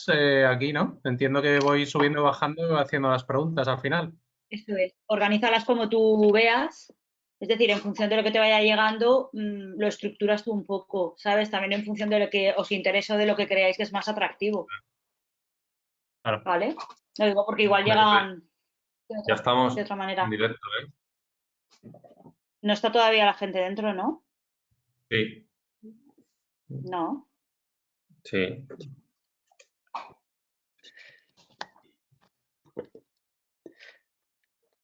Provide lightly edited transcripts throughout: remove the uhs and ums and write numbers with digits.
aquí, ¿no? Entiendo que voy subiendo y bajando haciendo las preguntas al final. Eso es. Organízalas como tú veas. Es decir, en función de lo que te vaya llegando, lo estructuras tú un poco, ¿sabes? También en función de lo que os interesa o de lo que creáis que es más atractivo, Claro. ¿vale? Lo digo porque igual llegan Ya estamos de otra en manera. directo, ¿eh? No está todavía la gente dentro, ¿no? Sí, No. sí.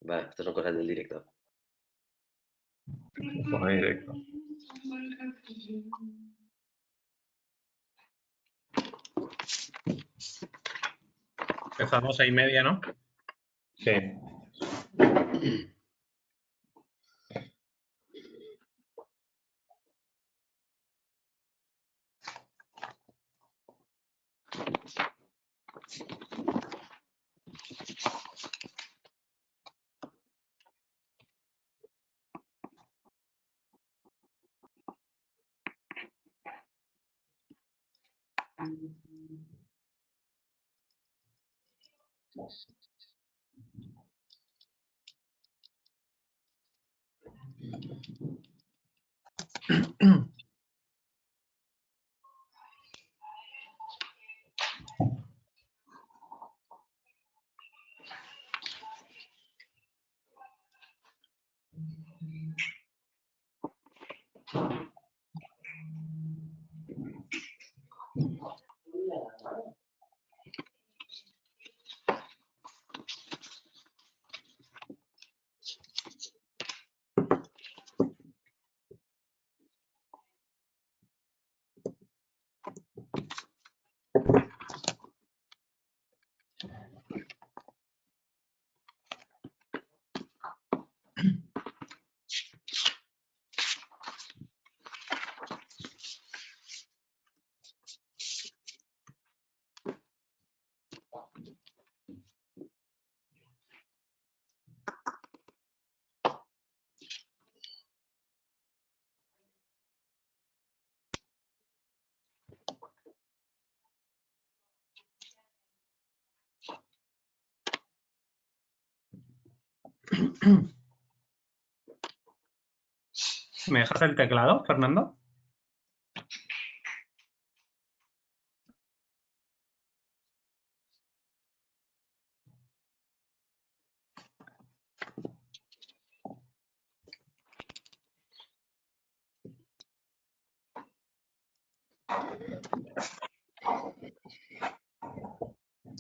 Vale, estas son cosas del directo. Pone directo. Empezamos 6:30, ¿no? Sí. ¿Me dejas el teclado, Fernando?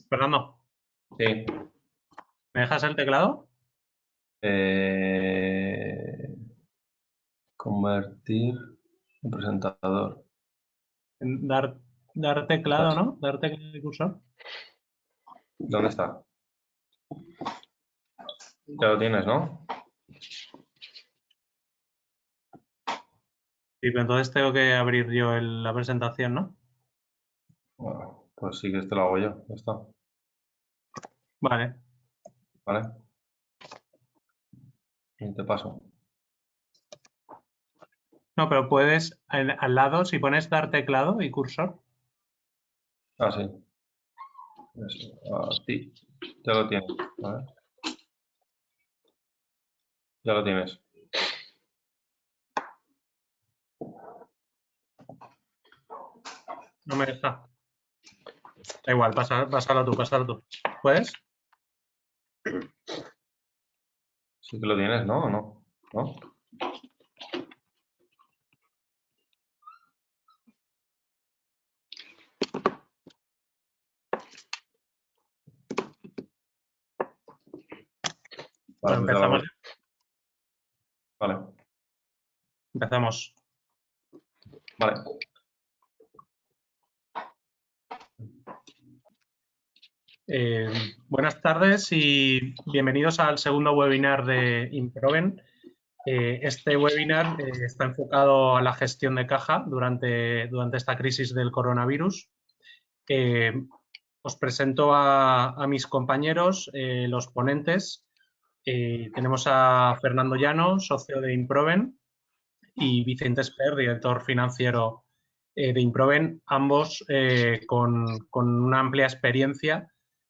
Fernando, Sí. ¿me dejas el teclado? Convertir en presentador. Dar teclado, ¿no? Dar teclado de cursor. ¿Dónde está? Ya lo tienes, ¿no? Sí, pero entonces tengo que abrir yo la presentación, ¿no? Bueno, pues sí que esto lo hago yo. Ya está. Vale. ¿Vale? Y te paso. No, pero puedes, al lado, si pones dar teclado y cursor. Ah, sí. Eso. A ti. Ya lo tienes. ¿Vale? Ya lo tienes. No me deja. Da igual, pásalo tú. ¿Puedes? Sí que lo tienes, ¿no? ¿O no? ¿No? Vale, Bueno, pues ya lo hago empezamos. yo. Vale. Empezamos. Vale. Buenas tardes y bienvenidos al segundo webinar de Improven. Este webinar está enfocado a la gestión de caja durante esta crisis del coronavirus. Os presento a mis compañeros, los ponentes. Tenemos a Fernando Llano, socio de Improven, y Vicente Esper, director financiero de Improven, ambos con una amplia experiencia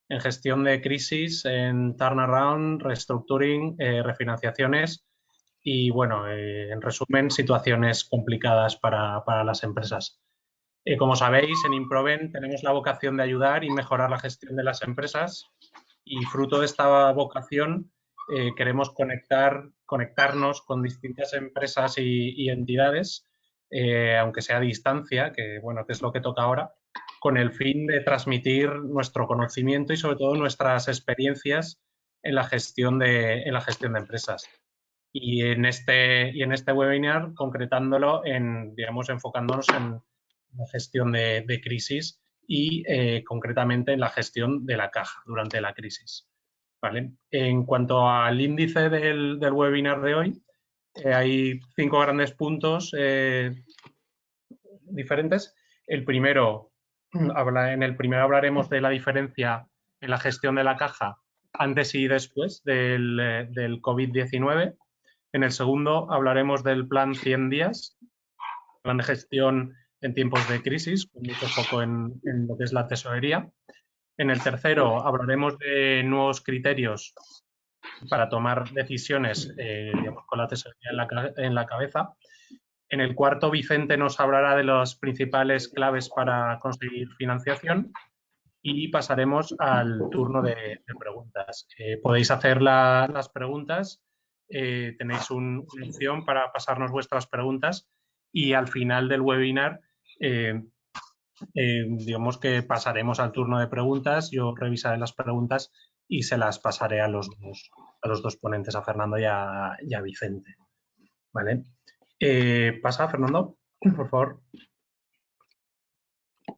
en gestión de crisis, en turnaround, restructuring, refinanciaciones y, bueno, en resumen, situaciones complicadas para las empresas. Como sabéis, en Improven tenemos la vocación de ayudar y mejorar la gestión de las empresas y fruto de esta vocación queremos conectarnos con distintas empresas y entidades, aunque sea a distancia, que bueno, que es lo que toca ahora, con el fin de transmitir nuestro conocimiento y sobre todo nuestras experiencias en la gestión de empresas. Y en este webinar, concretándolo digamos, enfocándonos en la gestión de crisis y concretamente en la gestión de la caja durante la crisis. ¿Vale? En cuanto al índice del webinar de hoy, hay 5 grandes puntos diferentes. En el primero hablaremos de la diferencia en la gestión de la caja antes y después del COVID-19. En el segundo hablaremos del plan 100 días, plan de gestión en tiempos de crisis, con mucho foco en lo que es la tesorería. En el tercero hablaremos de nuevos criterios para tomar decisiones, digamos, con la tesorería en la cabeza. En el cuarto, Vicente nos hablará de las principales claves para conseguir financiación y pasaremos al turno de preguntas. Podéis hacer las preguntas, tenéis una opción para pasarnos vuestras preguntas y al final del webinar digamos que pasaremos al turno de preguntas, yo revisaré las preguntas y se las pasaré a los dos ponentes, a Fernando y a Vicente. ¿Vale? Pasa, Fernando, por favor.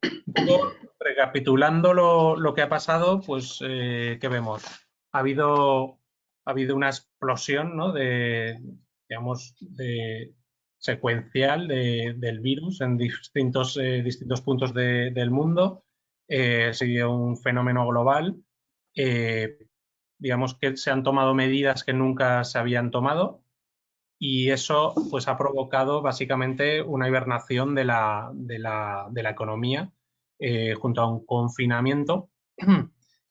Un poco recapitulando lo que ha pasado, pues, ¿qué vemos? Ha habido una explosión, ¿no? Digamos, secuencial del virus en distintos puntos del mundo. Ha sido un fenómeno global. Digamos que se han tomado medidas que nunca se habían tomado y eso pues ha provocado básicamente una hibernación de la economía junto a un confinamiento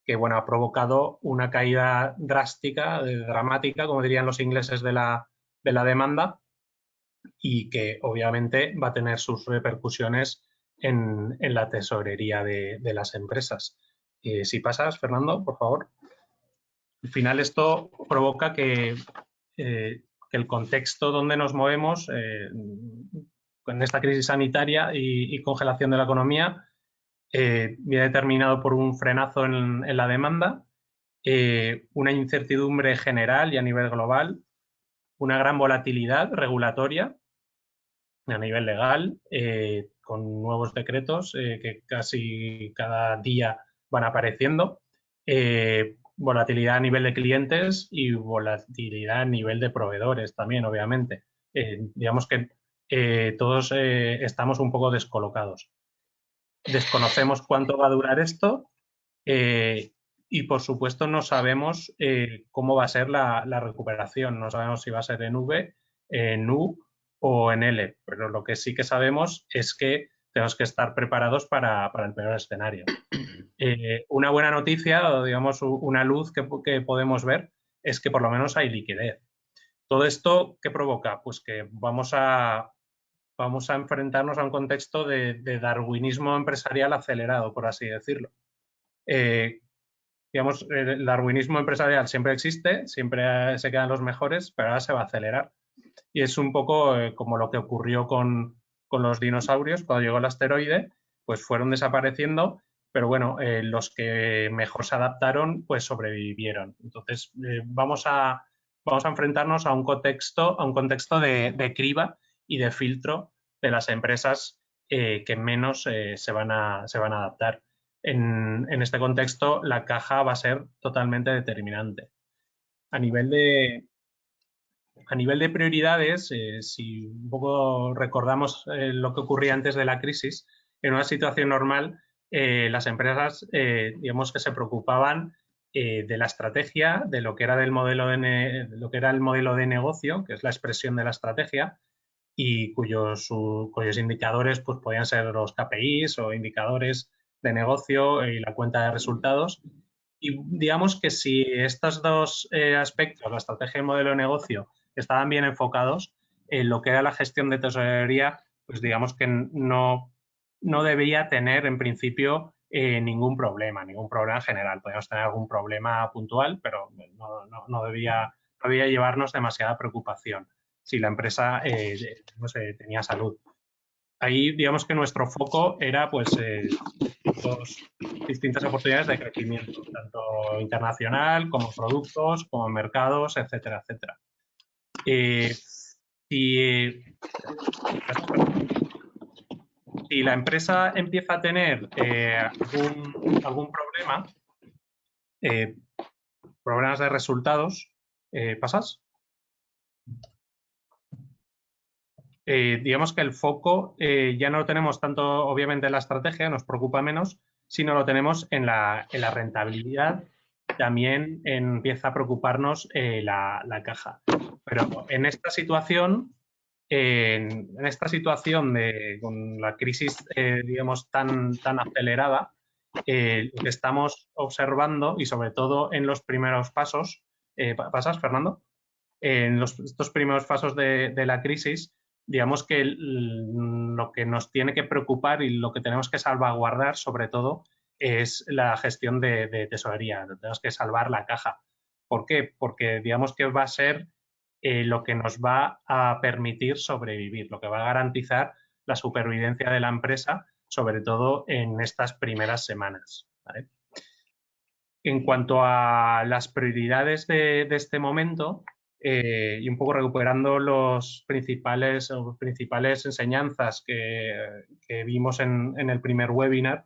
que bueno, ha provocado una caída drástica, dramática, como dirían los ingleses, de la demanda y que obviamente va a tener sus repercusiones en la tesorería de las empresas. Si pasas, Fernando, por favor. Al final esto provoca que el contexto donde nos movemos con esta crisis sanitaria y congelación de la economía viene determinado por un frenazo en la demanda, una incertidumbre general y a nivel global, una gran volatilidad regulatoria a nivel legal, con nuevos decretos que casi cada día van apareciendo, volatilidad a nivel de clientes y volatilidad a nivel de proveedores también, obviamente. Digamos que todos estamos un poco descolocados. Desconocemos cuánto va a durar esto y, por supuesto, no sabemos cómo va a ser la recuperación. No sabemos si va a ser en V, en U o en L, pero lo que sí que sabemos es que tenemos que estar preparados para el peor escenario. Una buena noticia, o digamos una luz que podemos ver, es que por lo menos hay liquidez. ¿Todo esto qué provoca? Pues que vamos a enfrentarnos a un contexto de darwinismo empresarial acelerado, por así decirlo. Digamos, el darwinismo empresarial siempre existe, siempre se quedan los mejores, pero ahora se va a acelerar. Y es un poco como lo que ocurrió con los dinosaurios cuando llegó el asteroide, pues fueron desapareciendo, pero bueno, los que mejor se adaptaron, pues sobrevivieron. Entonces, vamos a enfrentarnos a un contexto de criba y de filtro de las empresas que menos se van a adaptar. En este contexto, la caja va a ser totalmente determinante. A nivel de prioridades, si un poco recordamos lo que ocurría antes de la crisis, en una situación normal, las empresas, digamos que se preocupaban de la estrategia, de lo que era el modelo de negocio, que es la expresión de la estrategia, y cuyos indicadores pues, podían ser los KPIs o indicadores de negocio y la cuenta de resultados. Y digamos que si estos dos aspectos, la estrategia y el modelo de negocio, estaban bien enfocados, lo que era la gestión de tesorería, pues digamos que no debía tener en principio ningún problema en general. Podíamos tener algún problema puntual, pero no debía llevarnos demasiada preocupación si la empresa tenía salud. Ahí, digamos que nuestro foco era pues distintas oportunidades de crecimiento, tanto internacional como productos, como mercados, etcétera, etcétera. Si la empresa empieza a tener algún problema, problemas de resultados, ¿pasas? Digamos que el foco ya no lo tenemos tanto, obviamente, en la estrategia, nos preocupa menos, sino lo tenemos en la rentabilidad. También empieza a preocuparnos la caja. Pero en esta situación, con la crisis, digamos, tan acelerada, lo que estamos observando, y sobre todo en los primeros pasos, ¿pasas, Fernando? En estos primeros pasos de la crisis, digamos que lo que nos tiene que preocupar y lo que tenemos que salvaguardar, sobre todo, es la gestión de tesorería. Tenemos que salvar la caja. ¿Por qué? Porque digamos que va a ser lo que nos va a permitir sobrevivir, lo que va a garantizar la supervivencia de la empresa, sobre todo en estas primeras semanas, ¿vale? En cuanto a las prioridades de este momento, y un poco recuperando las principales enseñanzas que vimos en el primer webinar,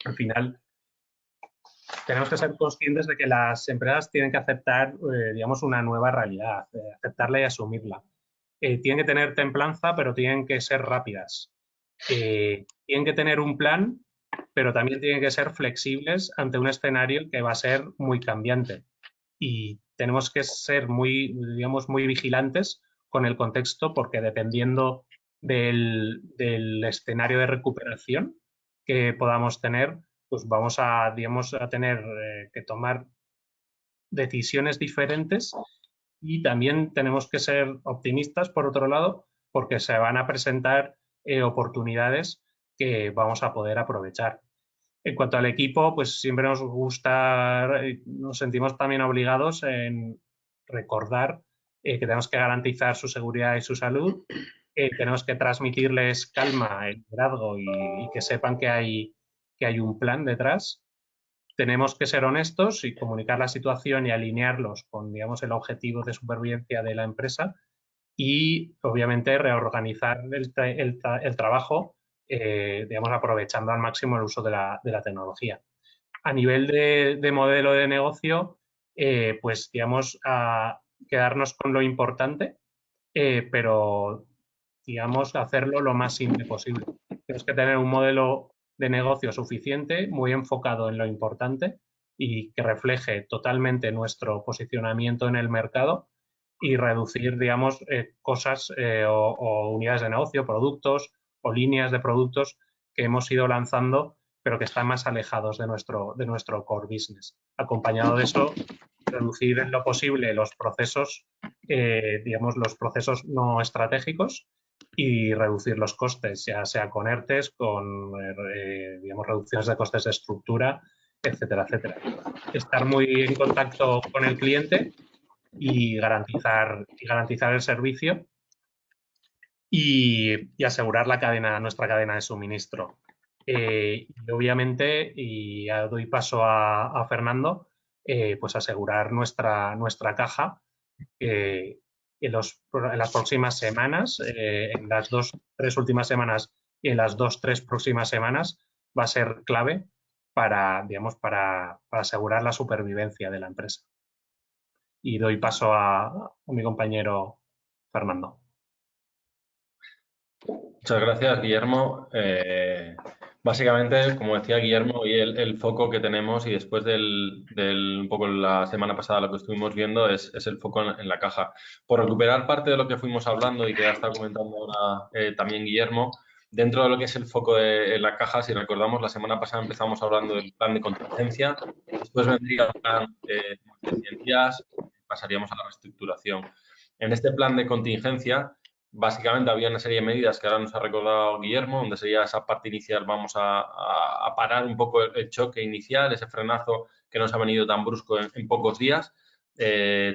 al final tenemos que ser conscientes de que las empresas tienen que aceptar, digamos, una nueva realidad, aceptarla y asumirla. Tienen que tener templanza, pero tienen que ser rápidas. Tienen que tener un plan, pero también tienen que ser flexibles ante un escenario que va a ser muy cambiante. Y tenemos que ser muy vigilantes con el contexto, porque dependiendo del escenario de recuperación que podamos tener, pues vamos a tener que tomar decisiones diferentes, y también tenemos que ser optimistas, por otro lado, porque se van a presentar oportunidades que vamos a poder aprovechar. En cuanto al equipo, pues siempre nos gusta, nos sentimos también obligados en recordar que tenemos que garantizar su seguridad y su salud, tenemos que transmitirles calma, liderazgo y que sepan que hay un plan detrás. Tenemos que ser honestos y comunicar la situación y alinearlos con, digamos, el objetivo de supervivencia de la empresa, y, obviamente, reorganizar el trabajo, digamos, aprovechando al máximo el uso de la tecnología. A nivel de modelo de negocio, pues, digamos, a quedarnos con lo importante, pero, digamos, hacerlo lo más simple posible. Tenemos que tener un modelo de negocio suficiente, muy enfocado en lo importante y que refleje totalmente nuestro posicionamiento en el mercado, y reducir, digamos, cosas o unidades de negocio, productos o líneas de productos que hemos ido lanzando, pero que están más alejados de nuestro core business. Acompañado de eso, reducir en lo posible los procesos, digamos, los procesos no estratégicos, y reducir los costes, ya sea con ERTES, con digamos, reducciones de costes de estructura, etcétera, etcétera. Estar muy en contacto con el cliente y garantizar el servicio, y asegurar nuestra cadena de suministro. Y, obviamente, y ya doy paso a Fernando, pues asegurar nuestra caja en las próximas semanas, en las 2-3 últimas semanas y en las 2-3 próximas semanas, va a ser clave para asegurar la supervivencia de la empresa. Y doy paso a mi compañero Fernando. Muchas gracias, Guillermo. Básicamente, como decía Guillermo, hoy el foco que tenemos y después un poco la semana pasada lo que estuvimos viendo es el foco en la caja. Por recuperar parte de lo que fuimos hablando y que ha estado comentando ahora también Guillermo, dentro de lo que es el foco de la caja, si recordamos, la semana pasada empezamos hablando del plan de contingencia, después vendría el plan de 100 días, pasaríamos a la reestructuración. En este plan de contingencia, básicamente había una serie de medidas que ahora nos ha recordado Guillermo, donde sería esa parte inicial, vamos a parar un poco el choque inicial, ese frenazo que nos ha venido tan brusco en pocos días,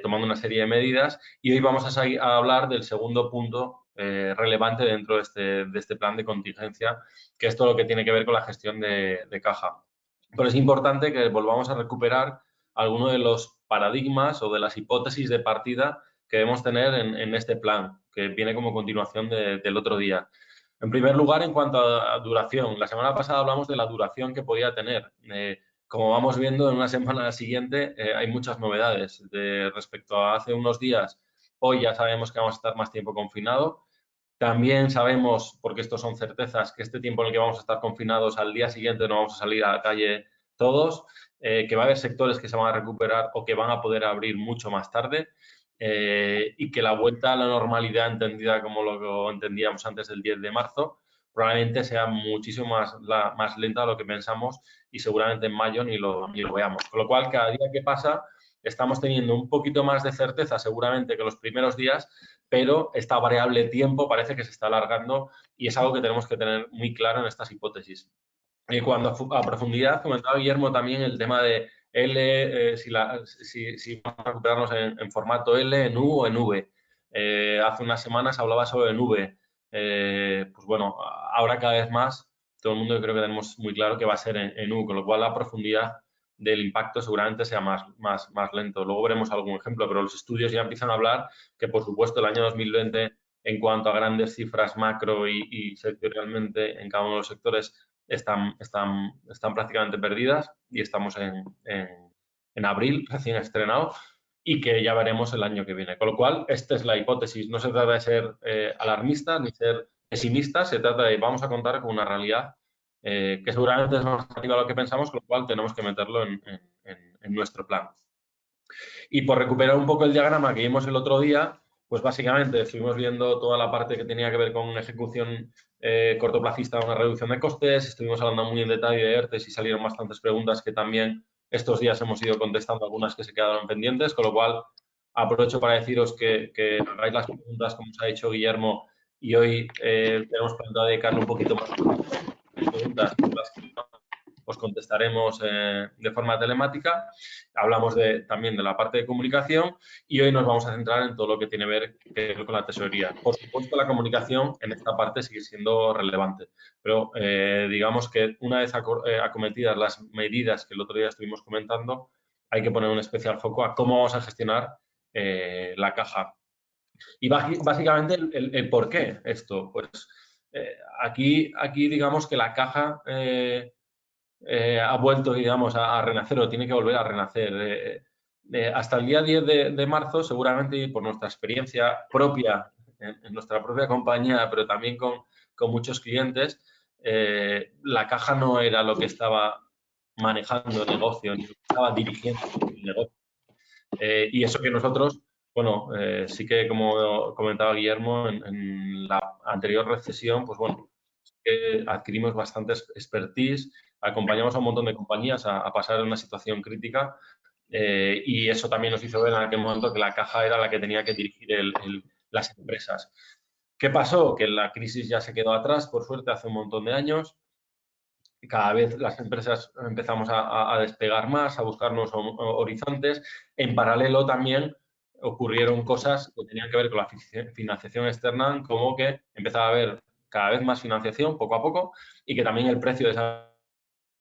tomando una serie de medidas. Y hoy vamos a hablar del segundo punto relevante dentro de este plan de contingencia, que es todo lo que tiene que ver con la gestión de caja. Pero es importante que volvamos a recuperar alguno de los paradigmas o de las hipótesis de partida que debemos tener en este plan, que viene como continuación del otro día. En primer lugar, en cuanto a duración, la semana pasada hablamos de la duración que podía tener. Como vamos viendo, en una semana siguiente hay muchas novedades. Respecto a hace unos días, hoy ya sabemos que vamos a estar más tiempo confinados. También sabemos, porque estos son certezas, que este tiempo en el que vamos a estar confinados, al día siguiente no vamos a salir a la calle todos, que va a haber sectores que se van a recuperar o que van a poder abrir mucho más tarde. Y que la vuelta a la normalidad entendida como lo entendíamos antes del 10 de marzo probablemente sea muchísimo más lenta de lo que pensamos y seguramente en mayo ni lo veamos. Con lo cual, cada día que pasa estamos teniendo un poquito más de certeza seguramente que los primeros días, pero esta variable tiempo parece que se está alargando y es algo que tenemos que tener muy claro en estas hipótesis. Cuando a profundidad, comentaba Guillermo también el tema de L, si vamos a recuperarnos en formato L, en U o en V. Hace unas semanas hablaba sobre en V. Pues bueno, ahora cada vez más, todo el mundo creo que tenemos muy claro que va a ser en U, con lo cual la profundidad del impacto seguramente sea más lento. Luego veremos algún ejemplo, pero los estudios ya empiezan a hablar que, por supuesto, el año 2020, en cuanto a grandes cifras macro y sectorialmente en cada uno de los sectores, están prácticamente perdidas y estamos en abril, recién estrenado, y que ya veremos el año que viene. Con lo cual, esta es la hipótesis. No se trata de ser alarmistas ni ser pesimistas, se trata de vamos a contar con una realidad que seguramente es más negativa de lo que pensamos, con lo cual tenemos que meterlo en nuestro plan. Y por recuperar un poco el diagrama que vimos el otro día, pues básicamente estuvimos viendo toda la parte que tenía que ver con ejecución cortoplacista, una reducción de costes, estuvimos hablando muy en detalle de ERTES y salieron bastantes preguntas que también estos días hemos ido contestando, algunas que se quedaron pendientes, con lo cual aprovecho para deciros que hagáis las preguntas como os ha dicho Guillermo y hoy tenemos planteado dedicarle un poquito más de preguntas, os contestaremos de forma telemática. Hablamos también de la parte de comunicación y hoy nos vamos a centrar en todo lo que tiene que ver con la tesorería. Por supuesto, la comunicación en esta parte sigue siendo relevante, pero digamos que una vez acometidas las medidas que el otro día estuvimos comentando, hay que poner un especial foco a cómo vamos a gestionar la caja. Y básicamente el por qué esto. Pues aquí digamos que la caja ha vuelto, digamos, a renacer o tiene que volver a renacer. Hasta el día 10 de marzo, seguramente, y por nuestra experiencia propia en nuestra propia compañía, pero también con muchos clientes, la caja no era lo que estaba manejando el negocio, ni lo que estaba dirigiendo el negocio. Y eso que nosotros, bueno, sí que, como comentaba Guillermo, en la anterior recesión, pues bueno, adquirimos bastante expertise, acompañamos a un montón de compañías a pasar una situación crítica y eso también nos hizo ver en aquel momento que la caja era la que tenía que dirigir las empresas. ¿Qué pasó? Que la crisis ya se quedó atrás, por suerte, hace un montón de años. Cada vez las empresas empezamos a despegar más, a buscar nuevos horizontes. En paralelo también ocurrieron cosas que tenían que ver con la financiación externa, como que empezaba a haber cada vez más financiación poco a poco y que también el precio de esa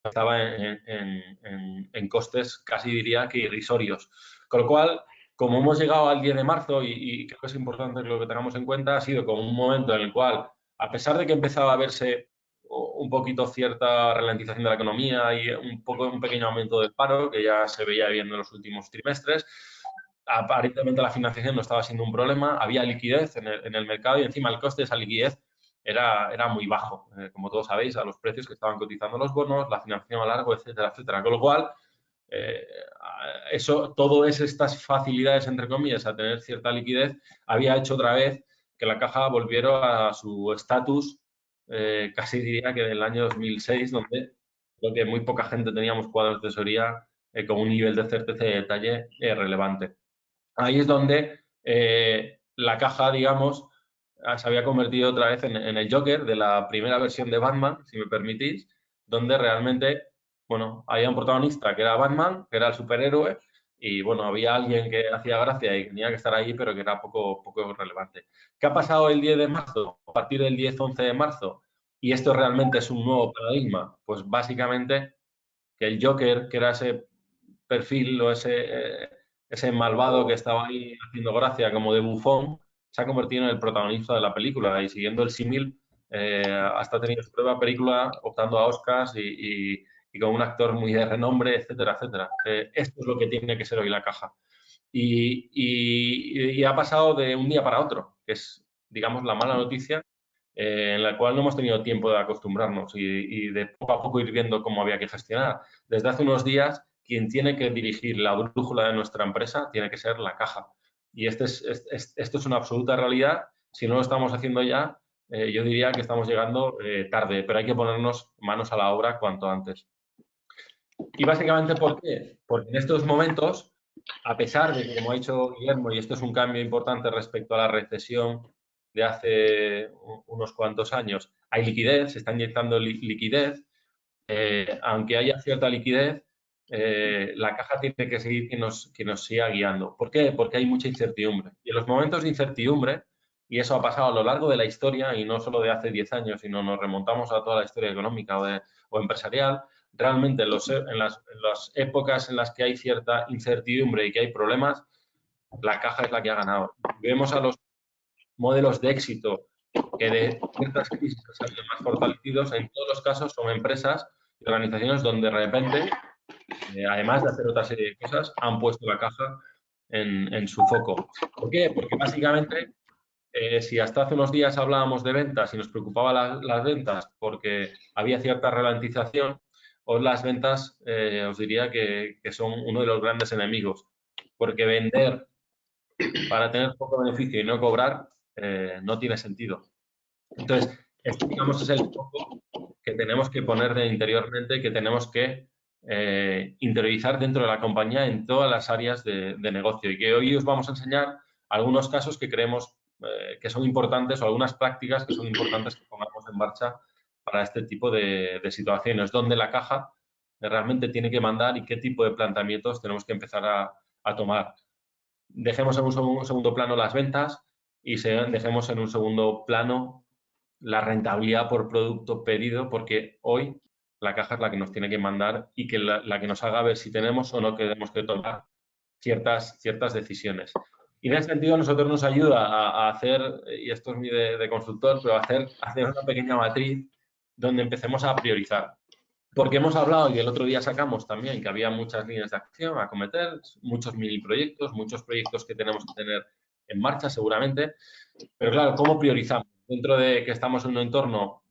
estaba en costes casi diría que irrisorios. Con lo cual, como hemos llegado al 10 de marzo y creo que es importante lo que tengamos en cuenta, ha sido como un momento en el cual, a pesar de que empezaba a verse un poquito cierta ralentización de la economía y un pequeño aumento del paro, que ya se veía viendo en los últimos trimestres, aparentemente la financiación no estaba siendo un problema, había liquidez en el mercado y encima el coste de esa liquidez era muy bajo, como todos sabéis, a los precios que estaban cotizando los bonos, la financiación a largo, etcétera, etcétera. Con lo cual, todas estas facilidades, entre comillas, a tener cierta liquidez, había hecho otra vez que la caja volviera a su estatus, casi diría que del año 2006, donde creo que muy poca gente teníamos cuadros de tesorería con un nivel de certeza y de detalle relevante. Ahí es donde la caja, digamos, se había convertido otra vez en el Joker de la primera versión de Batman, si me permitís, donde realmente, bueno, había un protagonista que era Batman, que era el superhéroe, y bueno, había alguien que hacía gracia y tenía que estar ahí, pero que era poco relevante. ¿Qué ha pasado el 10 de marzo? A partir del 10-11 de marzo, y esto realmente es un nuevo paradigma, pues básicamente que el Joker, que era ese perfil o ese malvado que estaba ahí haciendo gracia como de bufón, se ha convertido en el protagonista de la película y siguiendo el símil, hasta ha tenido su propia película optando a Oscars y con un actor muy de renombre, etcétera, etcétera. Esto es lo que tiene que ser hoy la caja. Y ha pasado de un día para otro, que es, digamos, la mala noticia, en la cual no hemos tenido tiempo de acostumbrarnos y de poco a poco ir viendo cómo había que gestionar. Desde hace unos días, quien tiene que dirigir la brújula de nuestra empresa tiene que ser la caja. Y esto es una absoluta realidad. Si no lo estamos haciendo ya, yo diría que estamos llegando tarde, pero hay que ponernos manos a la obra cuanto antes. Y básicamente, ¿por qué? Porque en estos momentos, a pesar de que, como ha dicho Guillermo, y esto es un cambio importante respecto a la recesión de hace unos cuantos años, hay liquidez, se está inyectando liquidez, aunque haya cierta liquidez, la caja tiene que seguir que nos siga guiando. ¿Por qué? Porque hay mucha incertidumbre. Y en los momentos de incertidumbre, y eso ha pasado a lo largo de la historia, y no solo de hace 10 años, sino nos remontamos a toda la historia económica o empresarial, realmente en las épocas en las que hay cierta incertidumbre y que hay problemas, la caja es la que ha ganado. Vemos a los modelos de éxito que de ciertas crisis han salido más fortalecidos, en todos los casos son empresas y organizaciones donde de repente, además de hacer otra serie de cosas, han puesto la caja en su foco. ¿Por qué? Porque básicamente, si hasta hace unos días hablábamos de ventas y nos preocupaban las ventas porque había cierta ralentización, hoy las ventas os diría que son uno de los grandes enemigos, porque vender para tener poco beneficio y no cobrar no tiene sentido. Entonces, este, digamos, es el foco que tenemos que poner interiormente, que tenemos que interiorizar dentro de la compañía en todas las áreas de negocio y que hoy os vamos a enseñar algunos casos que creemos que son importantes o algunas prácticas que son importantes que pongamos en marcha para este tipo de situaciones, donde la caja realmente tiene que mandar y qué tipo de planteamientos tenemos que empezar a tomar. Dejemos en un segundo plano las ventas y dejemos en un segundo plano la rentabilidad por producto pedido, porque hoy la caja es la que nos tiene que mandar y que la que nos haga ver si tenemos o no tenemos que tomar ciertas decisiones. Y en ese sentido, a nosotros nos ayuda a hacer, y esto es mi de consultor, pero hacer una pequeña matriz donde empecemos a priorizar. Porque hemos hablado y el otro día sacamos también que había muchas líneas de acción a acometer, muchos mini proyectos, muchos proyectos que tenemos que tener en marcha seguramente. Pero claro, ¿cómo priorizamos? Dentro de que estamos en un entorno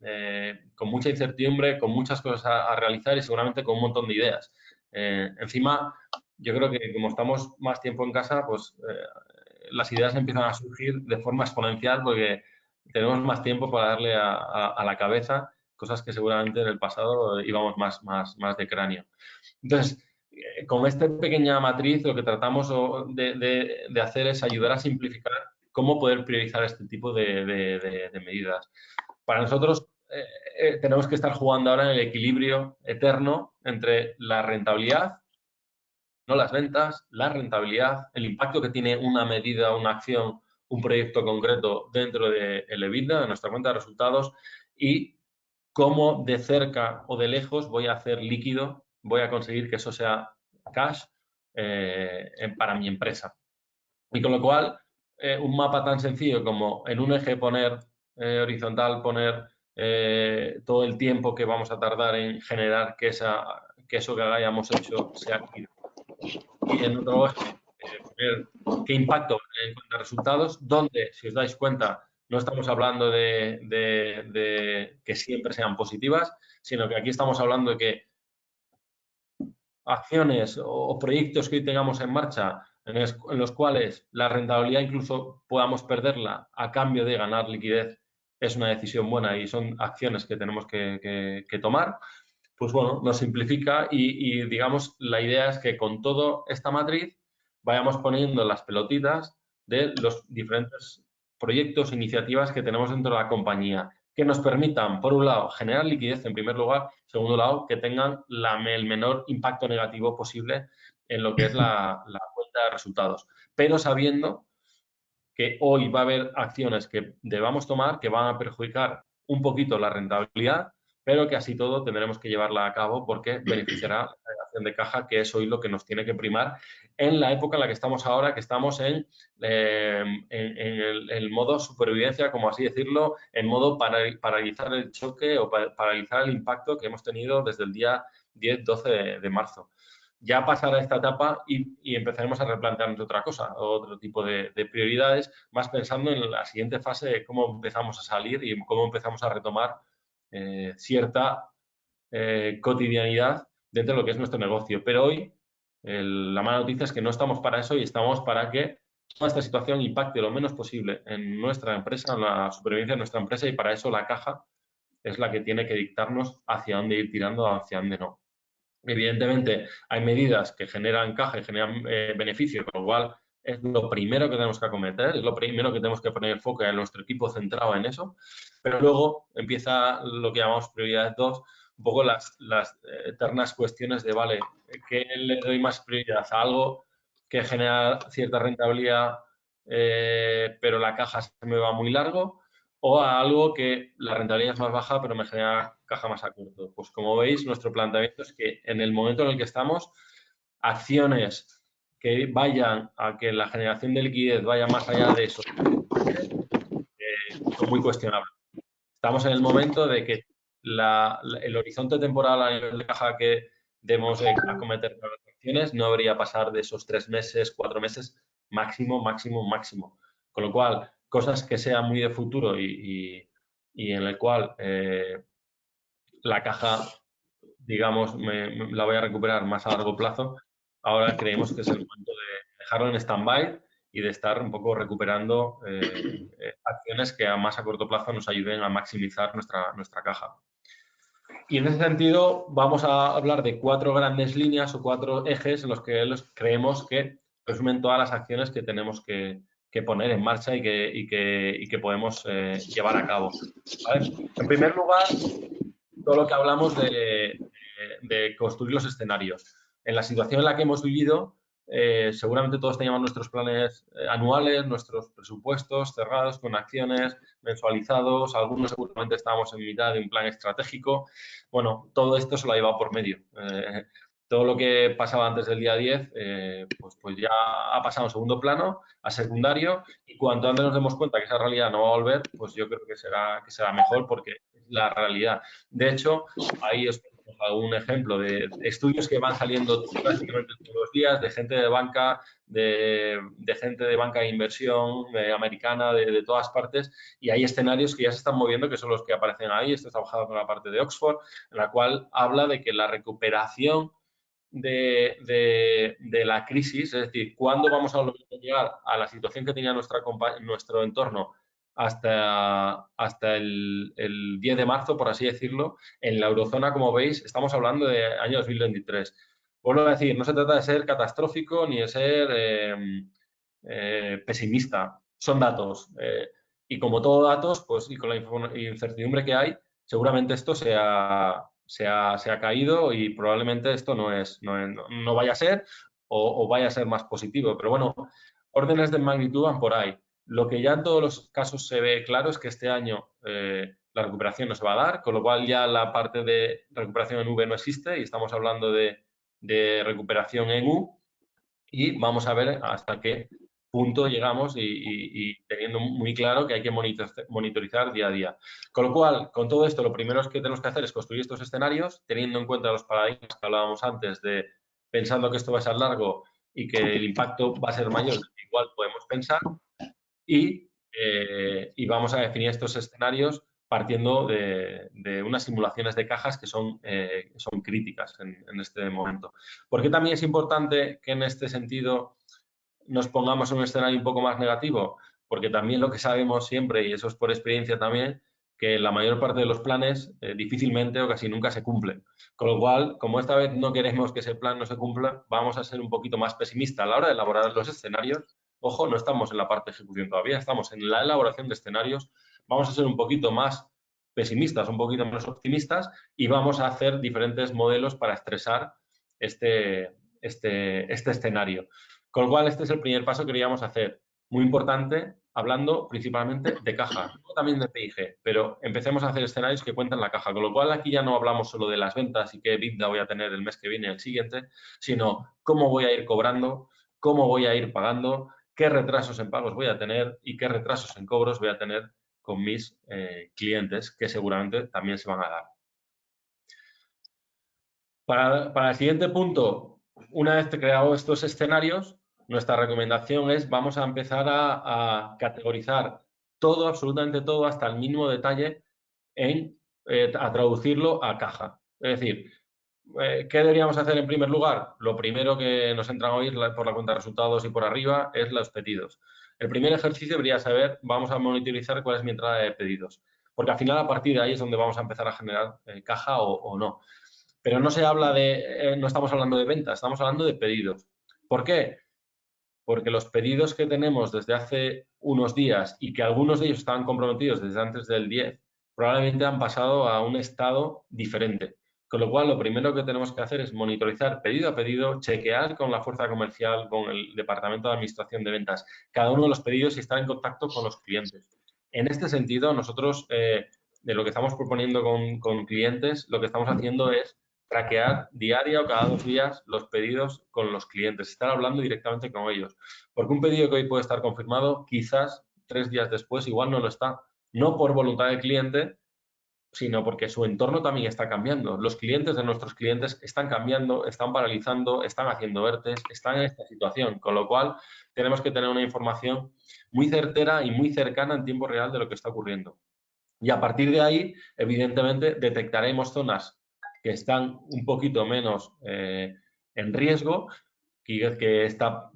con mucha incertidumbre, con muchas cosas a realizar y seguramente con un montón de ideas. Encima, yo creo que como estamos más tiempo en casa, pues las ideas empiezan a surgir de forma exponencial porque tenemos más tiempo para darle a la cabeza cosas que seguramente en el pasado íbamos más de cráneo. Entonces, con esta pequeña matriz lo que tratamos de hacer es ayudar a simplificar cómo poder priorizar este tipo de medidas. Para nosotros tenemos que estar jugando ahora en el equilibrio eterno entre la rentabilidad, no las ventas, la rentabilidad, el impacto que tiene una medida, una acción, un proyecto concreto dentro del EBITDA, de nuestra cuenta de resultados, y cómo de cerca o de lejos voy a hacer líquido, voy a conseguir que eso sea cash para mi empresa. Y con lo cual, un mapa tan sencillo como en un eje poner horizontal, poner todo el tiempo que vamos a tardar en generar que eso que hayamos hecho sea líquido. Y en otro eje, poner qué impacto en cuanto a resultados, donde, si os dais cuenta, no estamos hablando de que siempre sean positivas, sino que aquí estamos hablando de que acciones o proyectos que hoy tengamos en marcha en los cuales la rentabilidad incluso podamos perderla a cambio de ganar liquidez es una decisión buena y son acciones que tenemos que tomar, pues bueno, nos simplifica y digamos la idea es que con toda esta matriz vayamos poniendo las pelotitas de los diferentes proyectos, iniciativas que tenemos dentro de la compañía que nos permitan, por un lado, generar liquidez en primer lugar, segundo lado, que tengan el menor impacto negativo posible en lo que es la cuenta de resultados, pero sabiendo que hoy va a haber acciones que debamos tomar que van a perjudicar un poquito la rentabilidad, pero que así todo tendremos que llevarla a cabo porque beneficiará la generación de caja, que es hoy lo que nos tiene que primar en la época en la que estamos ahora, que estamos en el modo supervivencia, como así decirlo, en modo paralizar el choque o paralizar el impacto que hemos tenido desde el día 10-12 de marzo. Ya pasará esta etapa y empezaremos a replantearnos otra cosa, otro tipo de prioridades, más pensando en la siguiente fase de cómo empezamos a salir y cómo empezamos a retomar cierta cotidianidad dentro de lo que es nuestro negocio. Pero hoy la mala noticia es que no estamos para eso y estamos para que toda esta situación impacte lo menos posible en nuestra empresa, en la supervivencia de nuestra empresa, y para eso la caja es la que tiene que dictarnos hacia dónde ir tirando, hacia dónde no. Evidentemente, hay medidas que generan caja y generan beneficio, con lo cual es lo primero que tenemos que acometer, es lo primero que tenemos que poner el foco en nuestro equipo centrado en eso, pero luego empieza lo que llamamos prioridad 2, un poco las eternas cuestiones de, vale, ¿qué le doy más prioridad a algo que genera cierta rentabilidad, pero la caja se me va muy largo? O a algo que la rentabilidad es más baja, pero me genera caja más a corto. Pues como veis, nuestro planteamiento es que en el momento en el que estamos, acciones que vayan a que la generación de liquidez vaya más allá de eso, son muy cuestionables. Estamos en el momento de que el horizonte temporal a nivel de caja que debemos acometer para las acciones no debería pasar de esos 3 meses, 4 meses, máximo, máximo, máximo. Con lo cual, cosas que sean muy de futuro y en el cual la caja, digamos, la voy a recuperar más a largo plazo, ahora creemos que es el momento de dejarlo en stand-by y de estar un poco recuperando acciones que a más a corto plazo nos ayuden a maximizar nuestra caja. Y en ese sentido vamos a hablar de 4 grandes líneas o 4 ejes en los que creemos que resumen todas las acciones que tenemos que poner en marcha y que podemos llevar a cabo. ¿Vale? En primer lugar, todo lo que hablamos de construir los escenarios. En la situación en la que hemos vivido, seguramente todos teníamos nuestros planes anuales, nuestros presupuestos cerrados con acciones, mensualizados, algunos seguramente estábamos en mitad de un plan estratégico. Bueno, todo esto se lo ha llevado por medio. Todo lo que pasaba antes del día 10, pues ya ha pasado a segundo plano, a secundario, y cuanto antes nos demos cuenta que esa realidad no va a volver, pues yo creo que será mejor, porque es la realidad. De hecho, ahí os pongo algún ejemplo de estudios que van saliendo prácticamente todos los días, de gente de banca, de gente de banca de inversión americana, de todas partes, y hay escenarios que ya se están moviendo, que son los que aparecen ahí. Esto está bajado con la parte de Oxford, en la cual habla de que la recuperación de la crisis, es decir, cuándo vamos a llegar a la situación que tenía nuestro entorno hasta el 10 de marzo, por así decirlo. En la eurozona, como veis, estamos hablando de año 2023. Vuelvo a decir, no se trata de ser catastrófico ni de ser pesimista, son datos. Y como todo datos, pues y con la incertidumbre que hay, seguramente esto se ha caído y probablemente esto no vaya a ser o vaya a ser más positivo. Pero bueno, órdenes de magnitud van por ahí. Lo que ya en todos los casos se ve claro es que este año la recuperación no se va a dar, con lo cual ya la parte de recuperación en V no existe y estamos hablando de recuperación en U, y vamos a ver hasta qué punto llegamos y teniendo muy claro que hay que monitorizar día a día. Con lo cual, con todo esto, lo primero que tenemos que hacer es construir estos escenarios, teniendo en cuenta los paradigmas que hablábamos antes de pensando que esto va a ser largo y que el impacto va a ser mayor del que igual podemos pensar, y y vamos a definir estos escenarios partiendo de unas simulaciones de cajas que son críticas en este momento. ¿Por qué también es importante que en este sentido nos pongamos en un escenario un poco más negativo? Porque también lo que sabemos siempre, y eso es por experiencia también, que la mayor parte de los planes difícilmente o casi nunca se cumplen. Con lo cual, como esta vez no queremos que ese plan no se cumpla, vamos a ser un poquito más pesimistas a la hora de elaborar los escenarios. Ojo, no estamos en la parte de ejecución todavía, estamos en la elaboración de escenarios. Vamos a ser un poquito más pesimistas, un poquito menos optimistas y vamos a hacer diferentes modelos para estresar este escenario. Con lo cual, este es el primer paso que queríamos hacer. Muy importante, hablando principalmente de caja, también de PIG, pero empecemos a hacer escenarios que cuentan la caja. Con lo cual, aquí ya no hablamos solo de las ventas y qué EBITDA voy a tener el mes que viene y el siguiente, sino cómo voy a ir cobrando, cómo voy a ir pagando, qué retrasos en pagos voy a tener y qué retrasos en cobros voy a tener con mis clientes, que seguramente también se van a dar. Para el siguiente punto, una vez creado estos escenarios, nuestra recomendación es vamos a empezar a categorizar todo, absolutamente todo, hasta el mínimo detalle, a traducirlo a caja. Es decir, ¿qué deberíamos hacer en primer lugar? Lo primero que nos entran a oír por la cuenta de resultados y por arriba es los pedidos. El primer ejercicio debería saber, vamos a monitorizar cuál es mi entrada de pedidos, porque al final a partir de ahí es donde vamos a empezar a generar caja o no. Pero no se habla no estamos hablando de ventas, estamos hablando de pedidos. ¿Por qué? Porque los pedidos que tenemos desde hace unos días y que algunos de ellos estaban comprometidos desde antes del 10, probablemente han pasado a un estado diferente. Con lo cual, lo primero que tenemos que hacer es monitorizar pedido a pedido, chequear con la fuerza comercial, con el departamento de administración de ventas, cada uno de los pedidos y estar en contacto con los clientes. En este sentido, nosotros, de lo que estamos proponiendo con clientes, lo que estamos haciendo es traquear diaria o cada 2 días los pedidos con los clientes, estar hablando directamente con ellos. Porque un pedido que hoy puede estar confirmado, quizás 3 días después igual no lo está. No por voluntad del cliente, sino porque su entorno también está cambiando. Los clientes de nuestros clientes están cambiando, están paralizando, están haciendo ERTEs, están en esta situación, con lo cual tenemos que tener una información muy certera y muy cercana en tiempo real de lo que está ocurriendo. Y a partir de ahí, evidentemente, detectaremos zonas que están un poquito menos en riesgo, que esta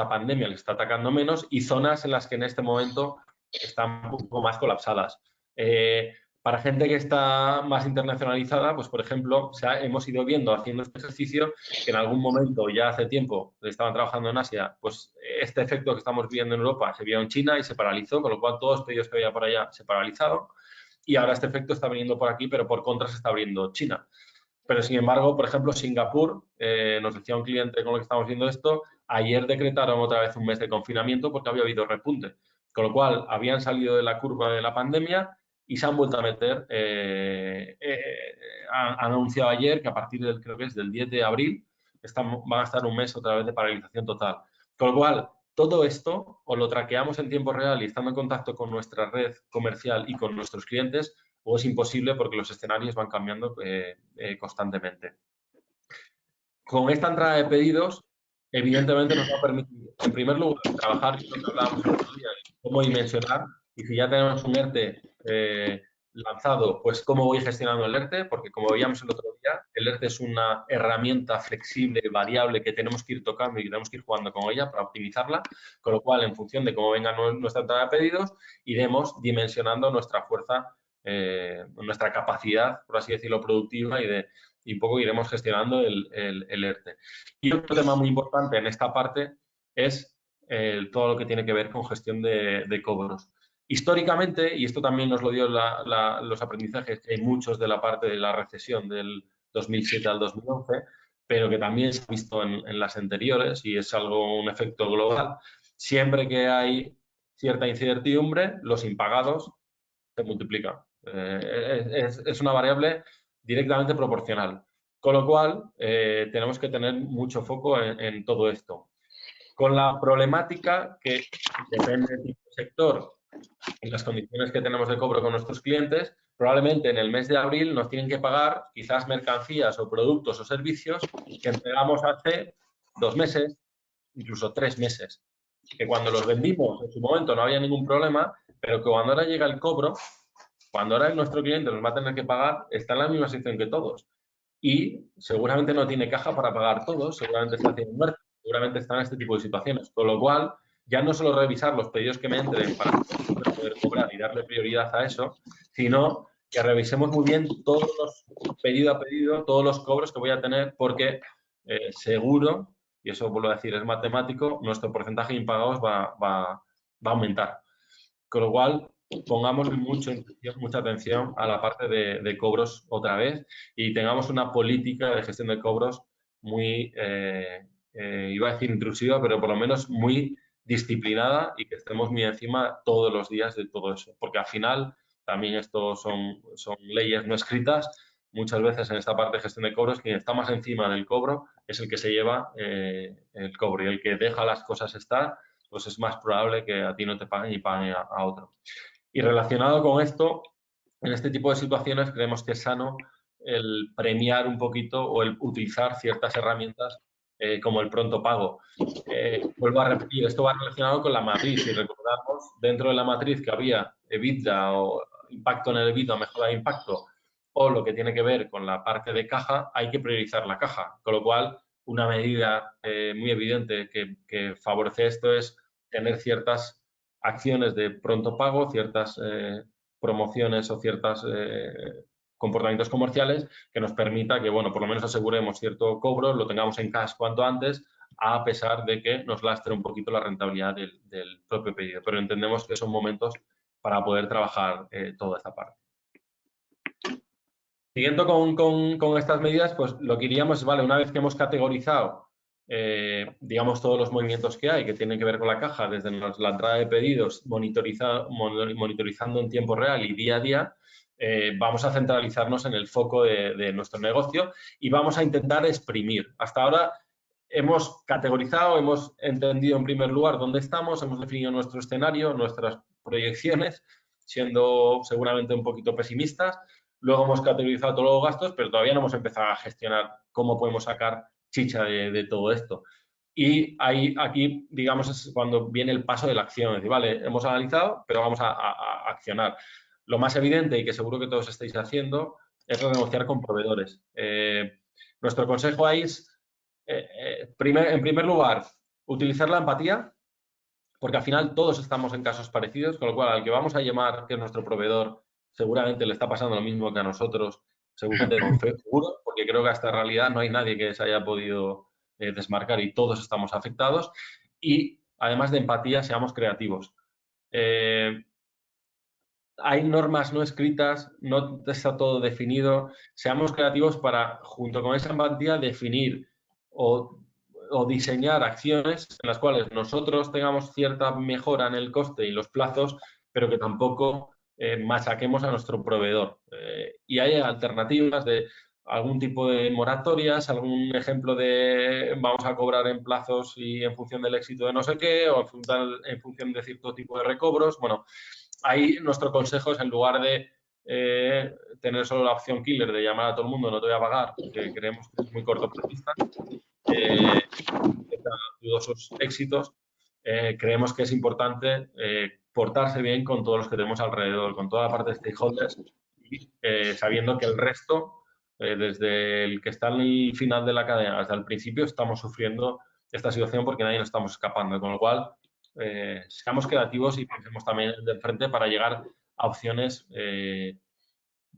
pandemia les está atacando menos, y zonas en las que en este momento están un poco más colapsadas. Para gente que está más internacionalizada, pues por ejemplo, hemos ido viendo, haciendo este ejercicio, que en algún momento, ya hace tiempo, estaban trabajando en Asia, pues este efecto que estamos viendo en Europa se vio en China y se paralizó, con lo cual todos los pedidos que había por allá se paralizaron. Y ahora este efecto está viniendo por aquí, pero por contra se está abriendo China. Pero, sin embargo, por ejemplo, Singapur, nos decía un cliente con el que estamos viendo esto, ayer decretaron otra vez un mes de confinamiento porque había habido repunte. Con lo cual, habían salido de la curva de la pandemia y se han vuelto a meter. Han anunciado ayer que a partir del, creo que es del 10 de abril, van a estar un mes otra vez de paralización total. Con lo cual, todo esto o lo traqueamos en tiempo real y estando en contacto con nuestra red comercial y con nuestros clientes, o es imposible porque los escenarios van cambiando constantemente. Con esta entrada de pedidos, evidentemente nos va a permitir, en primer lugar, trabajar lo que hablábamos el otro día, cómo dimensionar, y si ya tenemos un ERTE lanzado, pues cómo voy gestionando el ERTE, porque como veíamos el otro día, el ERTE es una herramienta flexible, variable, que tenemos que ir tocando y que tenemos que ir jugando con ella para optimizarla, con lo cual, en función de cómo venga nuestra entrada de pedidos, iremos dimensionando nuestra fuerza, nuestra capacidad, por así decirlo, productiva y un poco iremos gestionando el ERTE. Y otro tema muy importante en esta parte es todo lo que tiene que ver con gestión de cobros. Históricamente, y esto también nos lo dio los aprendizajes que hay muchos de la parte de la recesión del 2007 al 2011, pero que también se ha visto en las anteriores y es un efecto global. Siempre que hay cierta incertidumbre, los impagados se multiplican. Es una variable directamente proporcional. Con lo cual, tenemos que tener mucho foco en todo esto. Con la problemática que depende del tipo de sector y las condiciones que tenemos de cobro con nuestros clientes, probablemente en el mes de abril nos tienen que pagar quizás mercancías o productos o servicios que entregamos hace 2 meses, incluso 3 meses. que cuando los vendimos en su momento no había ningún problema, pero que cuando ahora llega el cobro, cuando ahora nuestro cliente nos va a tener que pagar, está en la misma situación que todos. Y seguramente no tiene caja para pagar todos, seguramente está haciendo muerte, seguramente está en este tipo de situaciones. Con lo cual, ya no solo revisar los pedidos que me entren para poder cobrar y darle prioridad a eso, sino que revisemos muy bien todos los, pedido a pedido, todos los cobros que voy a tener, porque seguro, y eso vuelvo a decir, es matemático, nuestro porcentaje de impagados va a aumentar. Con lo cual, pongamos mucha atención a la parte de cobros otra vez y tengamos una política de gestión de cobros muy, iba a decir intrusiva, pero por lo menos muy disciplinada y que estemos muy encima todos los días de todo eso. Porque al final, también esto son leyes no escritas. Muchas veces en esta parte de gestión de cobros, quien está más encima del cobro es el que se lleva el cobro y el que deja las cosas estar, pues es más probable que a ti no te paguen y paguen a otro. Y relacionado con esto, en este tipo de situaciones creemos que es sano el premiar un poquito o el utilizar ciertas herramientas como el pronto pago. Vuelvo a repetir, esto va relacionado con la matriz. Si recordamos, dentro de la matriz que había EBITDA o impacto en el EBITDA, mejora de impacto, o lo que tiene que ver con la parte de caja, hay que priorizar la caja. Con lo cual, una medida muy evidente que favorece esto es tener ciertas acciones de pronto pago, ciertas promociones o ciertos comportamientos comerciales que nos permita que, bueno, por lo menos aseguremos cierto cobro, lo tengamos en cash cuanto antes, a pesar de que nos lastre un poquito la rentabilidad del propio pedido. Pero entendemos que son momentos para poder trabajar toda esta parte. Siguiendo con estas medidas, pues lo que iríamos es, vale, una vez que hemos categorizado, digamos, todos los movimientos que hay, que tienen que ver con la caja, desde la entrada de pedidos, monitorizando en tiempo real y día a día, vamos a centralizarnos en el foco de nuestro negocio y vamos a intentar exprimir. Hasta ahora hemos categorizado, hemos entendido en primer lugar dónde estamos, hemos definido nuestro escenario, nuestras proyecciones, siendo seguramente un poquito pesimistas. Luego hemos categorizado todos los gastos, pero todavía no hemos empezado a gestionar cómo podemos sacar chicha de todo esto. Y ahí, aquí, digamos, es cuando viene el paso de la acción. Es decir, vale, hemos analizado, pero vamos a accionar. Lo más evidente y que seguro que todos estáis haciendo es renegociar con proveedores. Nuestro consejo ahí es, en primer lugar, utilizar la empatía, porque al final todos estamos en casos parecidos, con lo cual al que vamos a llamar, que es nuestro proveedor, seguramente le está pasando lo mismo que a nosotros, seguramente con fe, seguro, porque creo que hasta realidad no hay nadie que se haya podido desmarcar y todos estamos afectados. Y además de empatía, seamos creativos. Hay normas no escritas, no está todo definido. Seamos creativos para, junto con esa empatía, definir o diseñar acciones en las cuales nosotros tengamos cierta mejora en el coste y los plazos, pero que tampoco machaquemos a nuestro proveedor. Y hay alternativas de algún tipo de moratorias, algún ejemplo de vamos a cobrar en plazos y en función del éxito de no sé qué, o en función de cierto tipo de recobros. Bueno, ahí nuestro consejo es, en lugar de tener solo la opción killer de llamar a todo el mundo, no te voy a pagar, que creemos que es muy cortoplacista, dudosos éxitos, creemos que es importante portarse bien con todos los que tenemos alrededor, con toda la parte de stakeholders, y sabiendo que el resto, desde el que está en el final de la cadena hasta el principio, estamos sufriendo esta situación porque nadie nos estamos escapando, con lo cual seamos creativos y pensemos también de frente para llegar a opciones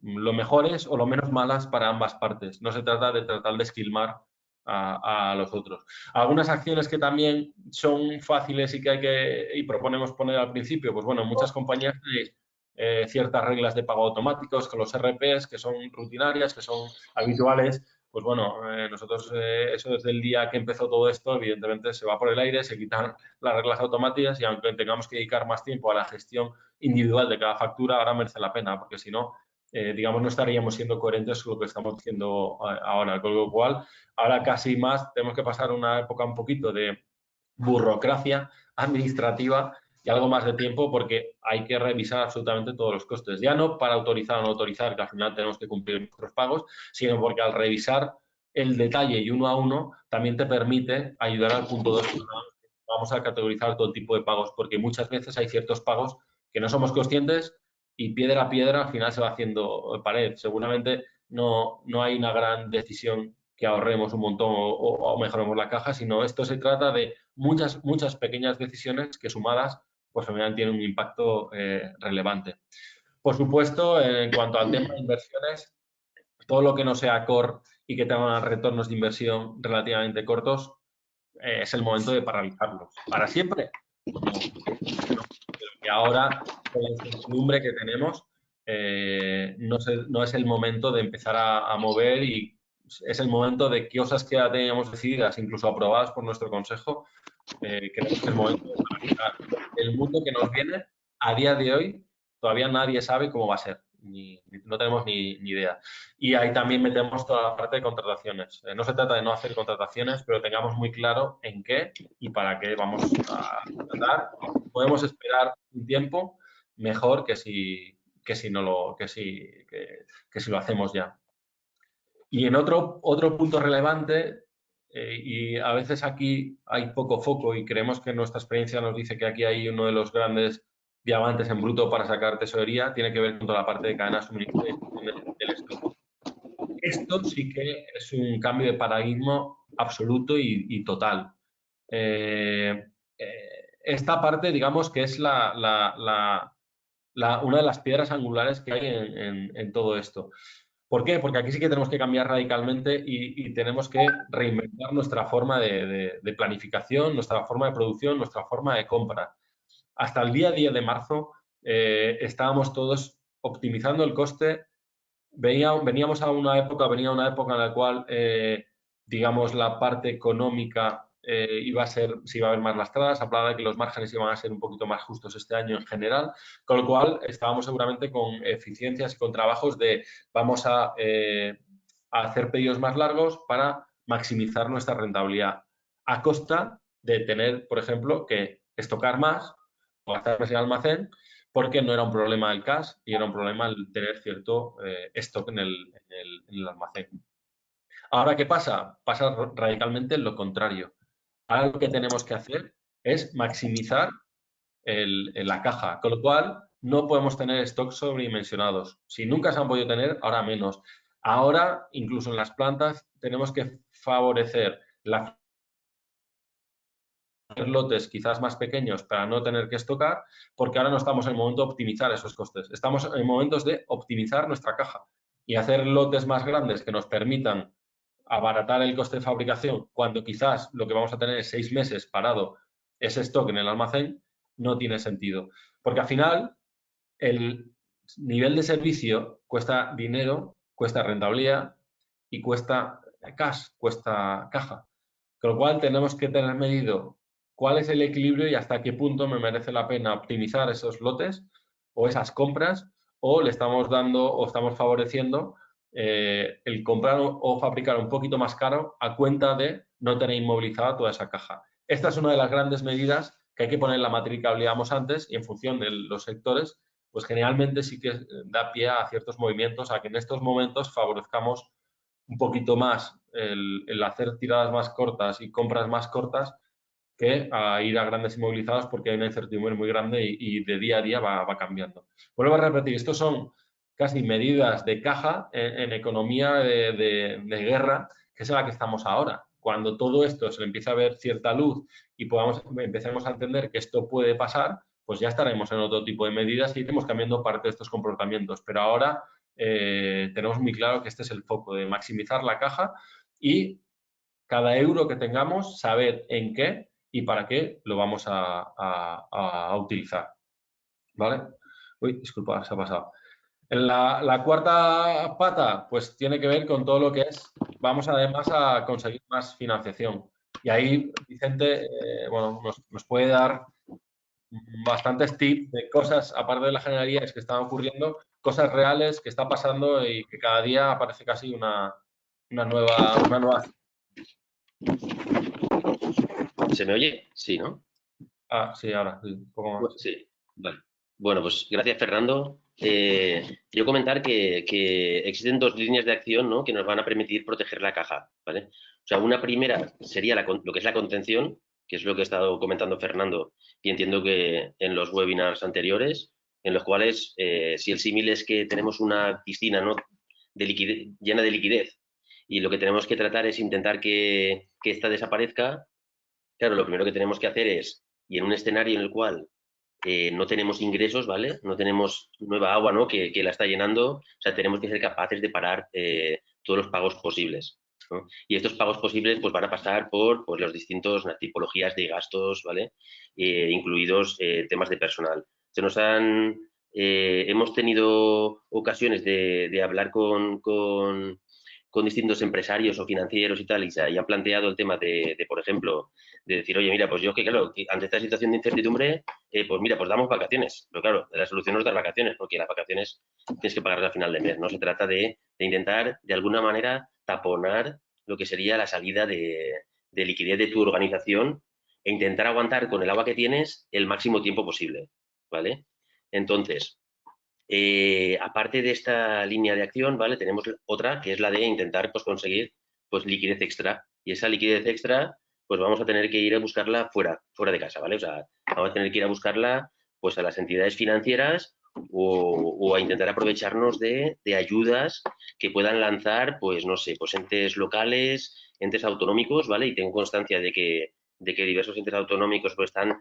lo mejores o lo menos malas para ambas partes. No se trata de tratar de esquilmar a los otros. Algunas acciones que también son fáciles y que y proponemos poner al principio, pues bueno, muchas compañías tenéis ciertas reglas de pago automáticos con los RPs que son rutinarias, que son habituales. Pues bueno, nosotros eso desde el día que empezó todo esto, evidentemente se va por el aire, se quitan las reglas automáticas y aunque tengamos que dedicar más tiempo a la gestión individual de cada factura, ahora merece la pena, porque si no, digamos, no estaríamos siendo coherentes con lo que estamos haciendo ahora. Con lo cual, ahora casi más tenemos que pasar una época un poquito de burocracia administrativa y algo más de tiempo porque hay que revisar absolutamente todos los costes. Ya no para autorizar o no autorizar, que al final tenemos que cumplir nuestros pagos, sino porque al revisar el detalle y uno a uno también te permite ayudar al punto 2 vamos a categorizar todo tipo de pagos, porque muchas veces hay ciertos pagos que no somos conscientes y piedra a piedra al final se va haciendo pared. Seguramente no hay una gran decisión que ahorremos un montón o mejoremos la caja, sino esto se trata de muchas pequeñas decisiones que sumadas pues al final tienen un impacto relevante. Por supuesto, en cuanto al tema de inversiones, todo lo que no sea core y que tenga retornos de inversión relativamente cortos, es el momento de paralizarlos. ¿Para siempre? No. Pero que ahora, con la incertidumbre que tenemos, no es el momento de empezar a mover y es el momento de cosas que ya teníamos decididas, incluso aprobadas por nuestro consejo, creemos que es el momento de paralizar. El mundo que nos viene, a día de hoy, todavía nadie sabe cómo va a ser. No tenemos ni idea. Y ahí también metemos toda la parte de contrataciones. No se trata de no hacer contrataciones, pero tengamos muy claro en qué y para qué vamos a contratar. Podemos esperar un tiempo mejor que si lo hacemos ya. Y en otro punto relevante, y a veces aquí hay poco foco y creemos que nuestra experiencia nos dice que aquí hay uno de los grandes diamantes en bruto para sacar tesorería, tiene que ver con toda la parte de cadena de suministro y del stock. Esto sí que es un cambio de paradigma absoluto y total. Esta parte, digamos, que es una de las piedras angulares que hay en todo esto. ¿Por qué? Porque aquí sí que tenemos que cambiar radicalmente y tenemos que reinventar nuestra forma de planificación, nuestra forma de producción, nuestra forma de compra. Hasta el día 10 de marzo estábamos todos optimizando el coste. Veníamos a una época en la cual, digamos, la parte económica se iba a ver más lastrada. Se hablaba de que los márgenes iban a ser un poquito más justos este año en general, con lo cual estábamos seguramente con eficiencias y con trabajos de vamos a hacer pedidos más largos para maximizar nuestra rentabilidad a costa de tener, por ejemplo, que estocar más o gastar más en almacén porque no era un problema el cash y era un problema el tener cierto stock en el almacén. Ahora, ¿qué pasa? Pasa radicalmente lo contrario. Ahora lo que tenemos que hacer es maximizar la caja, con lo cual no podemos tener stocks sobredimensionados. Si nunca se han podido tener, ahora menos. Ahora, incluso en las plantas, tenemos que favorecer lotes quizás más pequeños para no tener que estocar, porque ahora no estamos en el momento de optimizar esos costes. Estamos en momentos de optimizar nuestra caja y hacer lotes más grandes que nos permitan abaratar el coste de fabricación cuando quizás lo que vamos a tener es 6 meses parado ese stock en el almacén, no tiene sentido. Porque al final el nivel de servicio cuesta dinero, cuesta rentabilidad y cuesta cash, cuesta caja. Con lo cual tenemos que tener medido cuál es el equilibrio y hasta qué punto me merece la pena optimizar esos lotes o esas compras o le estamos dando o estamos favoreciendo el comprar o fabricar un poquito más caro a cuenta de no tener inmovilizada toda esa caja. Esta es una de las grandes medidas que hay que poner en la matriz que hablábamos antes y en función de los sectores, pues generalmente sí que da pie a ciertos movimientos, a que en estos momentos favorezcamos un poquito más el hacer tiradas más cortas y compras más cortas que a ir a grandes inmovilizados porque hay una incertidumbre muy grande y de día a día va cambiando. Vuelvo a repetir, estos son casi medidas de caja en economía de guerra, que es en la que estamos ahora. Cuando todo esto se le empieza a ver cierta luz y empecemos a entender que esto puede pasar, pues ya estaremos en otro tipo de medidas y iremos cambiando parte de estos comportamientos. Pero ahora tenemos muy claro que este es el foco de maximizar la caja y cada euro que tengamos, saber en qué y para qué lo vamos a utilizar. ¿Vale? Uy, disculpa, se ha pasado. La cuarta pata, pues tiene que ver con todo lo que es, vamos además a conseguir más financiación. Y ahí Vicente, bueno, nos puede dar bastantes tips de cosas, aparte de las generalidades que están ocurriendo, cosas reales que está pasando y que cada día aparece casi una nueva. ¿Se me oye? Sí, ¿no? Ah, sí, ahora, sí, un poco más. Sí, vale. Bueno, pues gracias, Fernando. Yo comentar que existen dos líneas de acción, ¿no?, que nos van a permitir proteger la caja, ¿vale? O sea, una primera sería lo que es la contención, que es lo que ha estado comentando Fernando, y entiendo que en los webinars anteriores, en los cuales, si el símil es que tenemos una piscina, ¿no?, llena de liquidez, y lo que tenemos que tratar es intentar que esta desaparezca, claro, lo primero que tenemos que hacer es, y en un escenario en el cual no tenemos ingresos, ¿vale? No tenemos nueva agua, ¿no?, que la está llenando. O sea, tenemos que ser capaces de parar todos los pagos posibles, ¿no? Y estos pagos posibles pues van a pasar por pues, las distintas tipologías de gastos, ¿vale? Incluidos temas de personal. Hemos tenido ocasiones de hablar con distintos empresarios o financieros y tal, y han planteado el tema por ejemplo, de decir, oye, mira, pues yo que claro, ante esta situación de incertidumbre, pues mira, pues damos vacaciones. Pero claro, la solución no es dar vacaciones, porque las vacaciones tienes que pagarlas al final de mes, ¿no? Se trata de intentar, de alguna manera, taponar lo que sería la salida de liquidez de tu organización e intentar aguantar con el agua que tienes el máximo tiempo posible, ¿vale? Entonces, aparte de esta línea de acción, ¿vale? Tenemos otra que es la de intentar pues, conseguir pues, liquidez extra. Y esa liquidez extra, pues vamos a tener que ir a buscarla fuera de casa, ¿vale? O sea, vamos a tener que ir a buscarla pues, a las entidades financieras o a intentar aprovecharnos de ayudas que puedan lanzar, pues no sé, pues entes locales, entes autonómicos, ¿vale? Y tengo constancia de que diversos entes autonómicos pues, están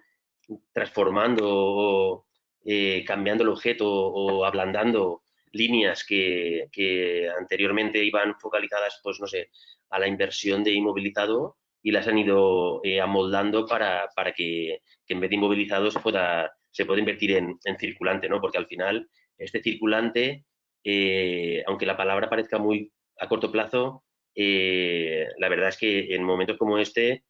transformando cambiando el objeto o ablandando líneas que anteriormente iban focalizadas, pues no sé, a la inversión de inmovilizado y las han ido amoldando para que en vez de inmovilizado se pueda invertir en circulante, ¿no? Porque al final este circulante, aunque la palabra parezca muy a corto plazo, la verdad es que en momentos como este,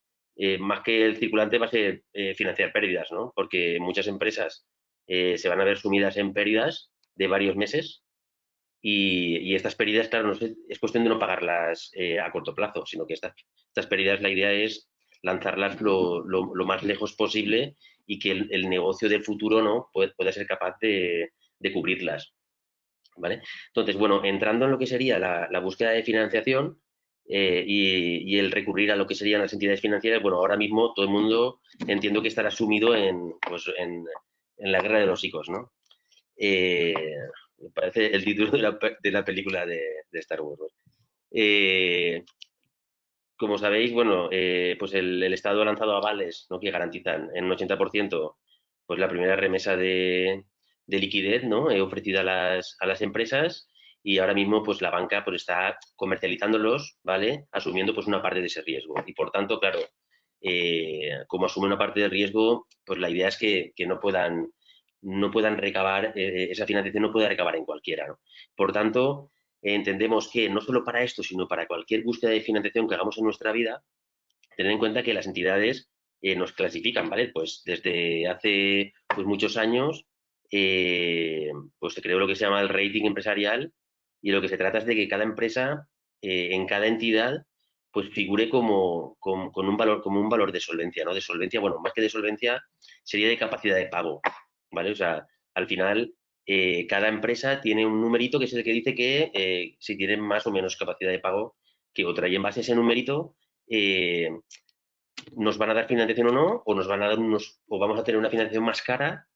más que el circulante va a ser financiar pérdidas, ¿no? Porque muchas empresas se van a ver sumidas en pérdidas de varios meses y estas pérdidas, claro, no es cuestión de no pagarlas a corto plazo, sino que estas pérdidas la idea es lanzarlas lo más lejos posible y que el negocio del futuro no pueda ser capaz de cubrirlas, ¿vale? Entonces, bueno, entrando en lo que sería la búsqueda de financiación y el recurrir a lo que serían las entidades financieras, bueno, ahora mismo todo el mundo entiendo que estará sumido en la guerra de los ICOs, ¿no? Me parece el título de la película de Star Wars, ¿no? Como sabéis, bueno, pues el Estado ha lanzado avales, ¿no?, que garantizan en un 80% pues la primera remesa de liquidez, ¿no?, ofrecida a las empresas, y ahora mismo pues la banca pues está comercializándolos, ¿vale?, asumiendo pues una parte de ese riesgo. Y por tanto, claro, como asume una parte del riesgo, pues la idea es que no puedan recabar, esa financiación no pueda recabar en cualquiera, ¿no? Por tanto, entendemos que no solo para esto, sino para cualquier búsqueda de financiación que hagamos en nuestra vida, tener en cuenta que las entidades nos clasifican, ¿vale? Pues desde hace pues, muchos años pues se creó lo que se llama el rating empresarial, y lo que se trata es de que cada empresa en cada entidad pues figure con un valor de solvencia, ¿no? De solvencia, bueno, más que de solvencia, sería de capacidad de pago, ¿vale? O sea, al final cada empresa tiene un numerito que es el que dice que si tienen más o menos capacidad de pago que otra, y en base a ese numerito nos van a dar financiación o no, o nos van a dar o vamos a tener una financiación más cara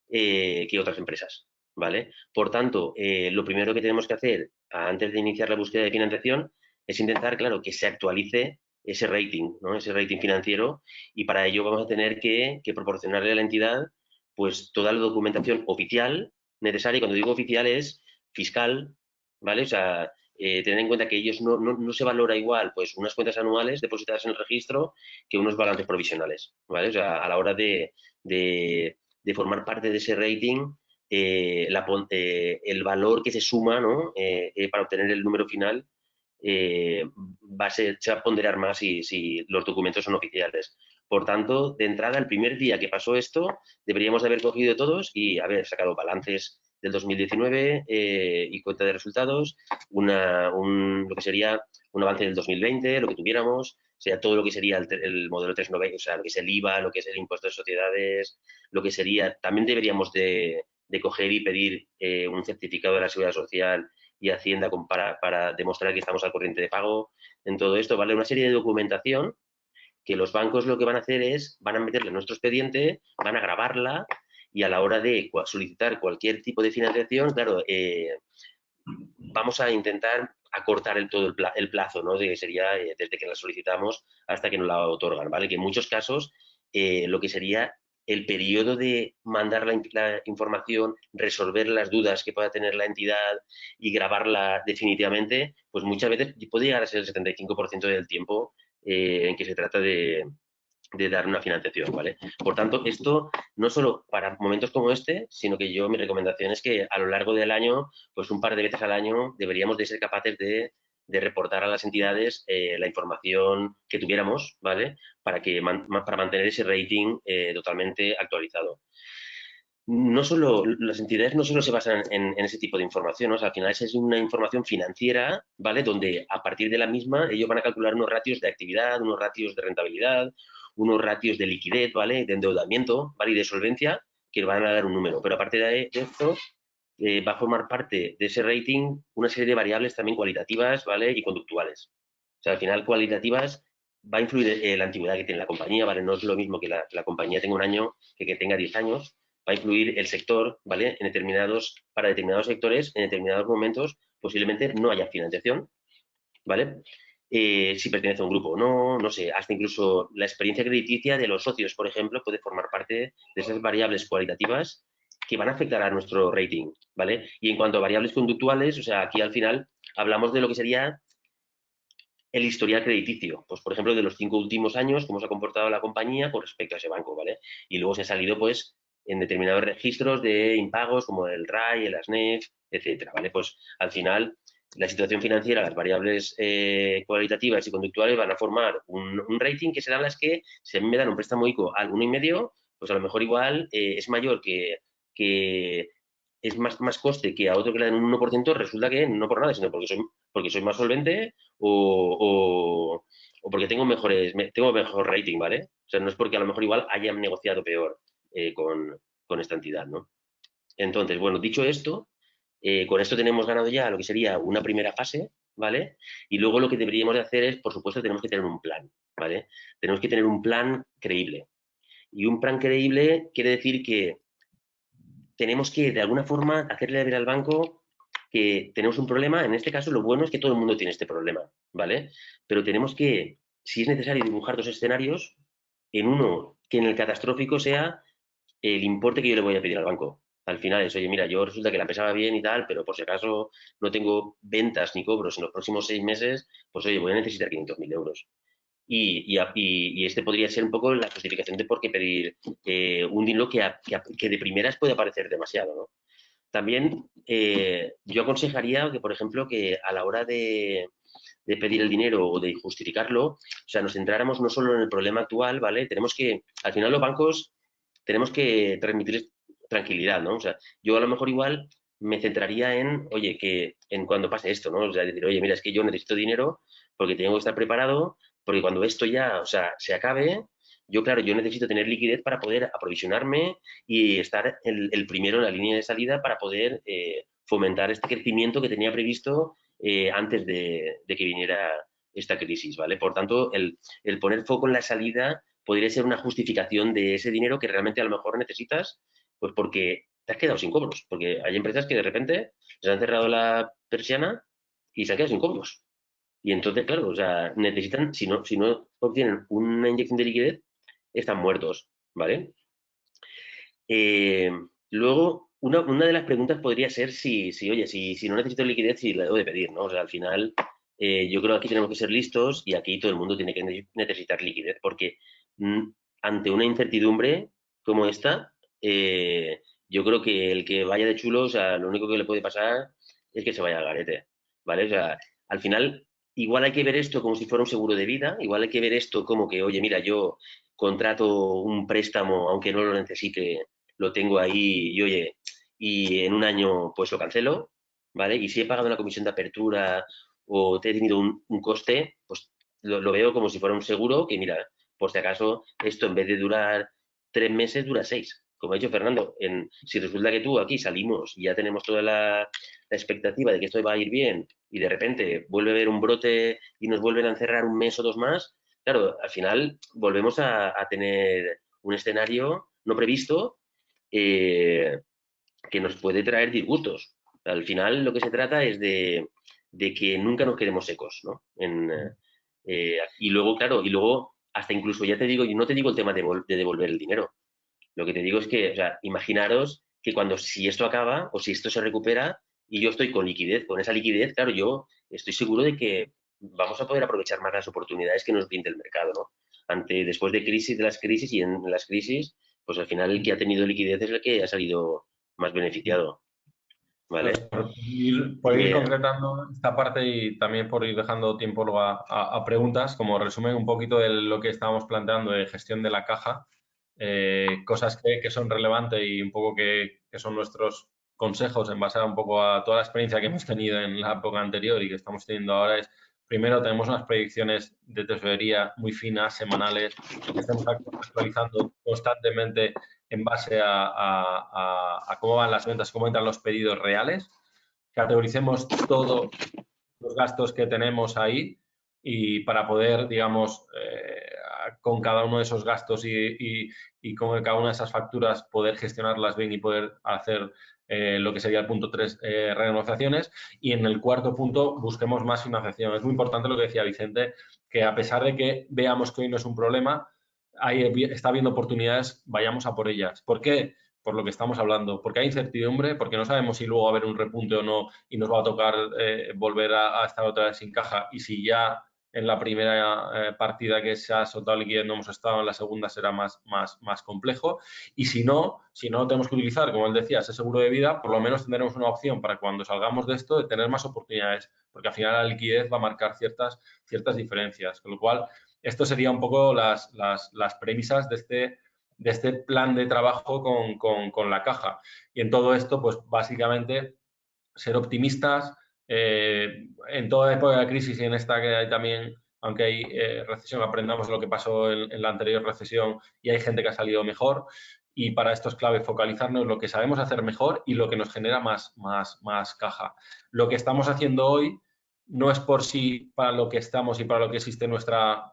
que otras empresas, ¿vale? Por tanto, lo primero que tenemos que hacer antes de iniciar la búsqueda de financiación es intentar, claro, que se actualice ese rating, ¿no? Ese rating financiero, y para ello vamos a tener que proporcionarle a la entidad pues toda la documentación oficial necesaria. Y cuando digo oficial es fiscal, ¿vale? O sea, tener en cuenta que ellos no se valora igual pues unas cuentas anuales depositadas en el registro que unos balances provisionales, ¿vale? O sea, a la hora de formar parte de ese rating, el valor que se suma, ¿no?, para obtener el número final se va a ponderar más si los documentos son oficiales. Por tanto, de entrada, el primer día que pasó esto, deberíamos de haber cogido todos y haber sacado balances del 2019 y cuenta de resultados, lo que sería un avance del 2020, lo que tuviéramos, sea todo lo que sería el modelo 390, o sea, lo que es el IVA, lo que es el impuesto de sociedades, lo que sería, también deberíamos de coger y pedir un certificado de la Seguridad Social y Hacienda para demostrar que estamos al corriente de pago en todo esto, ¿vale? Una serie de documentación que los bancos lo que van a hacer es, van a meterle en nuestro expediente, van a grabarla y a la hora de solicitar cualquier tipo de financiación, claro, vamos a intentar acortar todo el plazo, ¿no? De, sería desde que la solicitamos hasta que nos la otorgan, ¿vale? Que en muchos casos lo que sería el periodo de mandar la información, resolver las dudas que pueda tener la entidad y grabarla definitivamente, pues muchas veces puede llegar a ser el 75% del tiempo en que se trata de dar una financiación, ¿vale? Por tanto, esto no solo para momentos como este, sino que mi recomendación es que a lo largo del año, pues un par de veces al año, deberíamos de ser capaces de reportar a las entidades la información que tuviéramos, ¿vale? Para mantener ese rating totalmente actualizado. No solo, las entidades no solo se basan en ese tipo de información, ¿no? O sea, al final es una información financiera, ¿vale? Donde a partir de la misma ellos van a calcular unos ratios de actividad, unos ratios de rentabilidad, unos ratios de liquidez, ¿vale? De endeudamiento, ¿vale? Y de solvencia, que van a dar un número. Pero aparte de esto, va a formar parte de ese rating una serie de variables también cualitativas, ¿vale? Y conductuales. O sea, al final cualitativas va a influir la antigüedad que tiene la compañía, ¿vale? No es lo mismo que la compañía tenga un año que tenga 10 años. Va a influir el sector, ¿vale? Para determinados sectores, en determinados momentos, posiblemente no haya financiación, ¿vale? Si pertenece a un grupo o no, no sé, hasta incluso la experiencia crediticia de los socios, por ejemplo, puede formar parte de esas variables cualitativas que van a afectar a nuestro rating, ¿vale? Y en cuanto a variables conductuales, o sea, aquí al final hablamos de lo que sería el historial crediticio, pues por ejemplo de los 5 últimos años, cómo se ha comportado la compañía con respecto a ese banco, ¿vale? Y luego se ha salido pues en determinados registros de impagos como el RAI, el ASNEF, etcétera, ¿vale? Pues al final la situación financiera, las variables cualitativas y conductuales van a formar un rating que serán las que, si a mí me dan un préstamo ICO al 1,5, pues a lo mejor igual es mayor que es más coste que a otro que le dan un 1%, resulta que no por nada, sino porque soy más solvente o porque tengo mejor rating, ¿vale? O sea, no es porque a lo mejor igual hayan negociado peor con esta entidad, ¿no? Entonces, bueno, dicho esto, con esto tenemos ganado ya lo que sería una primera fase, ¿vale? Y luego lo que deberíamos de hacer es, por supuesto, tenemos que tener un plan, ¿vale? Tenemos que tener un plan creíble. Y un plan creíble quiere decir que tenemos que, de alguna forma, hacerle ver al banco que tenemos un problema. En este caso, lo bueno es que todo el mundo tiene este problema, ¿vale? Pero tenemos que, si es necesario, dibujar dos escenarios, en uno que en el catastrófico sea el importe que yo le voy a pedir al banco. Al final es, oye, mira, yo resulta que la empresa va bien y tal, pero por si acaso no tengo ventas ni cobros en los próximos 6 meses, pues oye, voy a necesitar 500.000 euros. Y este podría ser un poco la justificación de por qué pedir un dinero que de primeras puede parecer demasiado, ¿no? También yo aconsejaría que, por ejemplo, que a la hora de pedir el dinero o de justificarlo, o sea, nos centráramos no solo en el problema actual, ¿vale? Al final los bancos tenemos que transmitirles tranquilidad, ¿no? O sea, yo a lo mejor igual me centraría oye, en cuando pase esto, ¿no? O sea, decir, oye, mira, es que yo necesito dinero porque tengo que estar preparado, porque cuando esto ya, o sea, se acabe, claro, yo necesito tener liquidez para poder aprovisionarme y estar el primero en la línea de salida para poder fomentar este crecimiento que tenía previsto antes de que viniera esta crisis, ¿vale? Por tanto, el poner foco en la salida podría ser una justificación de ese dinero que realmente a lo mejor necesitas, pues porque te has quedado sin cobros, porque hay empresas que de repente se han cerrado la persiana y se han quedado sin cobros. Y entonces, claro, o sea, necesitan, si no obtienen una inyección de liquidez, están muertos, ¿vale? Luego, una de las preguntas podría ser oye, si no necesito liquidez, si la debo de pedir, ¿no? O sea, al final, yo creo que aquí tenemos que ser listos y aquí todo el mundo tiene que necesitar liquidez, porque ante una incertidumbre como esta, yo creo que el que vaya de chulo, o sea, lo único que le puede pasar es que se vaya al garete, ¿vale? O sea, al final, igual hay que ver esto como si fuera un seguro de vida, igual hay que ver esto como que, oye, mira, yo contrato un préstamo, aunque no lo necesite, lo tengo ahí y, oye, y en un año pues lo cancelo, ¿vale? Y si he pagado una comisión de apertura o he tenido un coste, pues lo veo como si fuera un seguro que, mira, por si acaso, esto en vez de durar 3 meses, dura 6. Como ha dicho Fernando, si resulta que tú aquí salimos y ya tenemos toda la expectativa de que esto va a ir bien y de repente vuelve a haber un brote y nos vuelven a encerrar un mes o 2 más, claro, al final volvemos a tener un escenario no previsto que nos puede traer disgustos. Al final lo que se trata es de que nunca nos quedemos secos, ¿no? Y luego, claro, y luego hasta incluso, ya te digo, y no te digo el tema de devolver el dinero. Lo que te digo es que, o sea, imaginaros que si esto acaba o si esto se recupera y yo estoy con liquidez, con esa liquidez, claro, yo estoy seguro de que vamos a poder aprovechar más las oportunidades que nos brinde el mercado, ¿no? Después de las crisis y en las crisis, pues al final el que ha tenido liquidez es el que ha salido más beneficiado, ¿vale? Por ir concretando esta parte y también por ir dejando tiempo luego a preguntas, como resumen un poquito de lo que estábamos planteando de gestión de la caja, cosas que son relevantes y un poco que son nuestros consejos en base a un poco a toda la experiencia que hemos tenido en la época anterior y que estamos teniendo ahora es, primero, tenemos unas predicciones de tesorería muy finas, semanales, que estamos actualizando constantemente en base a cómo van las ventas, cómo entran los pedidos reales. Categoricemos todos los gastos que tenemos ahí y para poder, digamos, con cada uno de esos gastos y con cada una de esas facturas poder gestionarlas bien y poder hacer lo que sería el punto 3, renegociaciones. Y en el cuarto punto, busquemos más financiación. Es muy importante lo que decía Vicente, que a pesar de que veamos que hoy no es un problema, está habiendo oportunidades, vayamos a por ellas. ¿Por qué? Por lo que estamos hablando, porque hay incertidumbre, porque no sabemos si luego va a haber un repunte o no y nos va a tocar volver a estar otra vez sin caja y si ya en la primera partida que se ha soltado liquidez no hemos estado, en la segunda será más complejo y si no tenemos que utilizar, como él decía, ese seguro de vida, por lo menos tendremos una opción para cuando salgamos de esto de tener más oportunidades, porque al final la liquidez va a marcar ciertas diferencias, con lo cual esto sería un poco las premisas de este plan de trabajo con la caja. Y en todo esto, pues básicamente ser optimistas. En toda época de crisis y en esta que hay también, aunque hay recesión, aprendamos lo que pasó en la anterior recesión y hay gente que ha salido mejor. Y para esto es clave focalizarnos en lo que sabemos hacer mejor y lo que nos genera más caja. Lo que estamos haciendo hoy no es por sí para lo que estamos y para lo que existe nuestra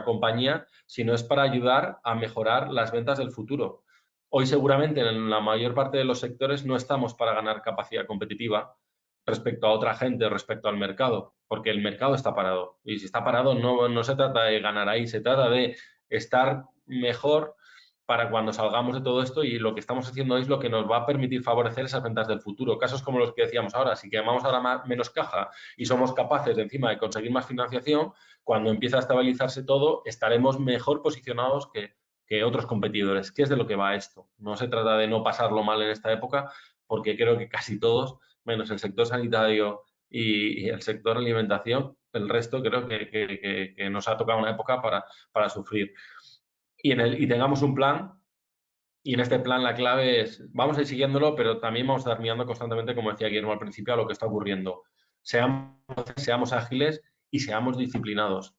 compañía, sino es para ayudar a mejorar las ventas del futuro. Hoy seguramente en la mayor parte de los sectores no estamos para ganar capacidad competitiva respecto a otra gente, respecto al mercado, porque el mercado está parado. Y si está parado no se trata de ganar ahí, se trata de estar mejor para cuando salgamos de todo esto y lo que estamos haciendo hoy es lo que nos va a permitir favorecer esas ventas del futuro. Casos como los que decíamos ahora, si quemamos ahora menos caja y somos capaces de encima de conseguir más financiación, cuando empiece a estabilizarse todo, estaremos mejor posicionados que otros competidores. ¿Qué es de lo que va esto? No se trata de no pasarlo mal en esta época, porque creo que casi todos, menos el sector sanitario y el sector alimentación, el resto creo que nos ha tocado una época para sufrir. Y tengamos un plan, y en este plan la clave es, vamos a ir siguiéndolo, pero también vamos a estar mirando constantemente, como decía Guillermo al principio, a lo que está ocurriendo. Seamos ágiles y seamos disciplinados.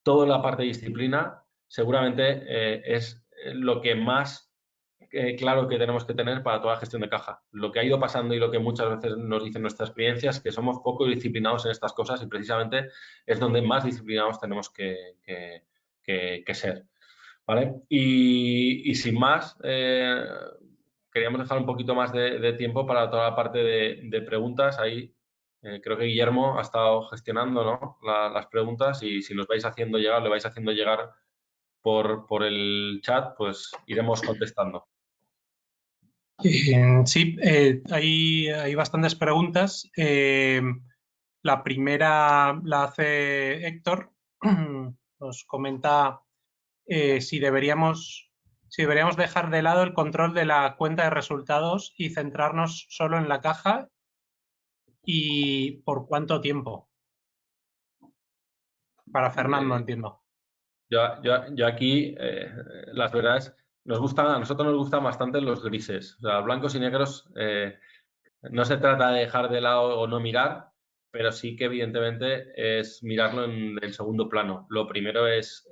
Toda la parte de disciplina seguramente es lo que más claro que tenemos que tener para toda la gestión de caja. Lo que ha ido pasando y lo que muchas veces nos dicen nuestras experiencias es que somos poco disciplinados en estas cosas y precisamente es donde más disciplinados tenemos que ser. ¿Vale? Y sin más, queríamos dejar un poquito más de tiempo para toda la parte de preguntas. Ahí creo que Guillermo ha estado gestionando, ¿no? las preguntas y si nos vais haciendo llegar, le vais haciendo llegar por el chat, pues iremos contestando. Sí, hay bastantes preguntas. La primera la hace Héctor. Nos comenta si deberíamos dejar de lado el control de la cuenta de resultados y centrarnos solo en la caja y por cuánto tiempo. Para Fernando, entiendo. Yo aquí, las verdades, a nosotros nos gustan bastante los grises. O sea, blancos y negros, no se trata de dejar de lado o no mirar, pero sí que evidentemente es mirarlo en el segundo plano. Lo primero es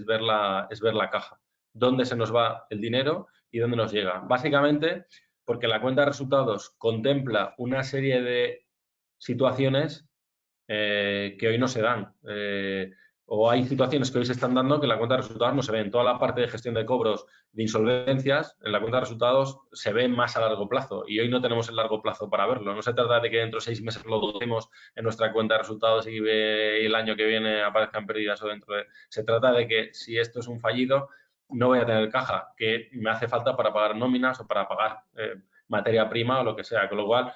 ver la caja. Dónde se nos va el dinero y dónde nos llega. Básicamente porque la cuenta de resultados contempla una serie de situaciones que hoy no se dan. o hay situaciones que hoy se están dando que en la cuenta de resultados no se ven. Toda la parte de gestión de cobros, de insolvencias, en la cuenta de resultados se ve más a largo plazo y hoy no tenemos el largo plazo para verlo. No se trata de que dentro de 6 meses lo vemos en nuestra cuenta de resultados y el año que viene aparezcan pérdidas o dentro de... Se trata de que si esto es un fallido, no voy a tener caja, que me hace falta para pagar nóminas o para pagar materia prima o lo que sea. Con lo cual,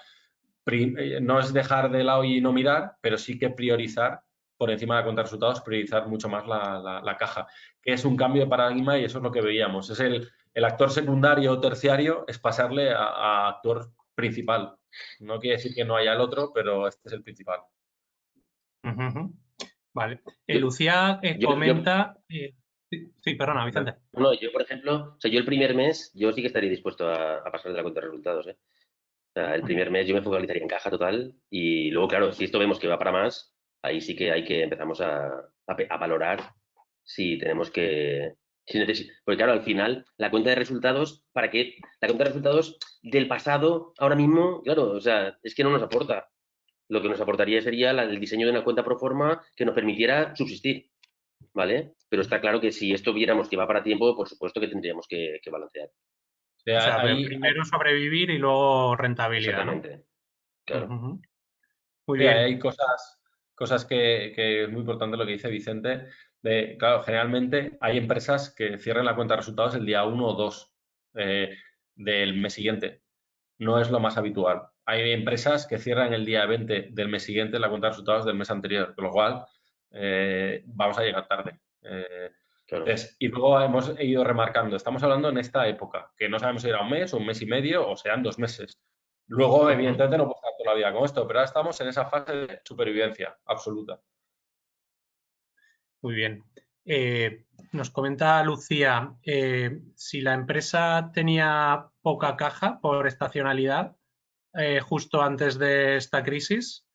no es dejar de lado y no mirar, pero sí que priorizar por encima de la cuenta de resultados, priorizar mucho más la caja, que es un cambio de paradigma y eso es lo que veíamos. Es el actor secundario o terciario es pasarle a actor principal. No quiere decir que no haya el otro, pero este es el principal. Vale. Lucía comenta... Sí, perdona, Vicente. No, yo, por ejemplo, o sea, yo el primer mes, yo sí que estaría dispuesto a pasar de la cuenta de resultados, ¿eh? O sea, el primer mes yo me focalizaría en caja total y luego, claro, si esto vemos que va para más, ahí sí que hay que empezamos a valorar si tenemos que... porque claro, al final, la cuenta de resultados, ¿para qué? La cuenta de resultados del pasado, ahora mismo, claro, o sea, es que no nos aporta. Lo que nos aportaría sería el diseño de una cuenta pro forma que nos permitiera subsistir, ¿vale? Pero está claro que si esto viéramos que va para tiempo, por supuesto que tendríamos que balancear. O sea, primero sobrevivir y luego rentabilidad, exactamente, ¿no? claro. Muy sí, bien. hay cosas que es muy importante lo que dice Vicente. Claro, generalmente hay empresas que cierran la cuenta de resultados el día 1 o 2 del mes siguiente. No es lo más habitual. Hay empresas que cierran el día 20 del mes siguiente la cuenta de resultados del mes anterior, con lo cual vamos a llegar tarde. Claro. Entonces, y luego hemos ido remarcando, estamos hablando en esta época, que no sabemos si era un mes y medio o sean 2 meses. Luego, evidentemente, no puedo estar toda la vida con esto, pero ahora estamos en esa fase de supervivencia absoluta. Muy bien. Nos comenta Lucía, si la empresa tenía poca caja por estacionalidad justo antes de esta crisis,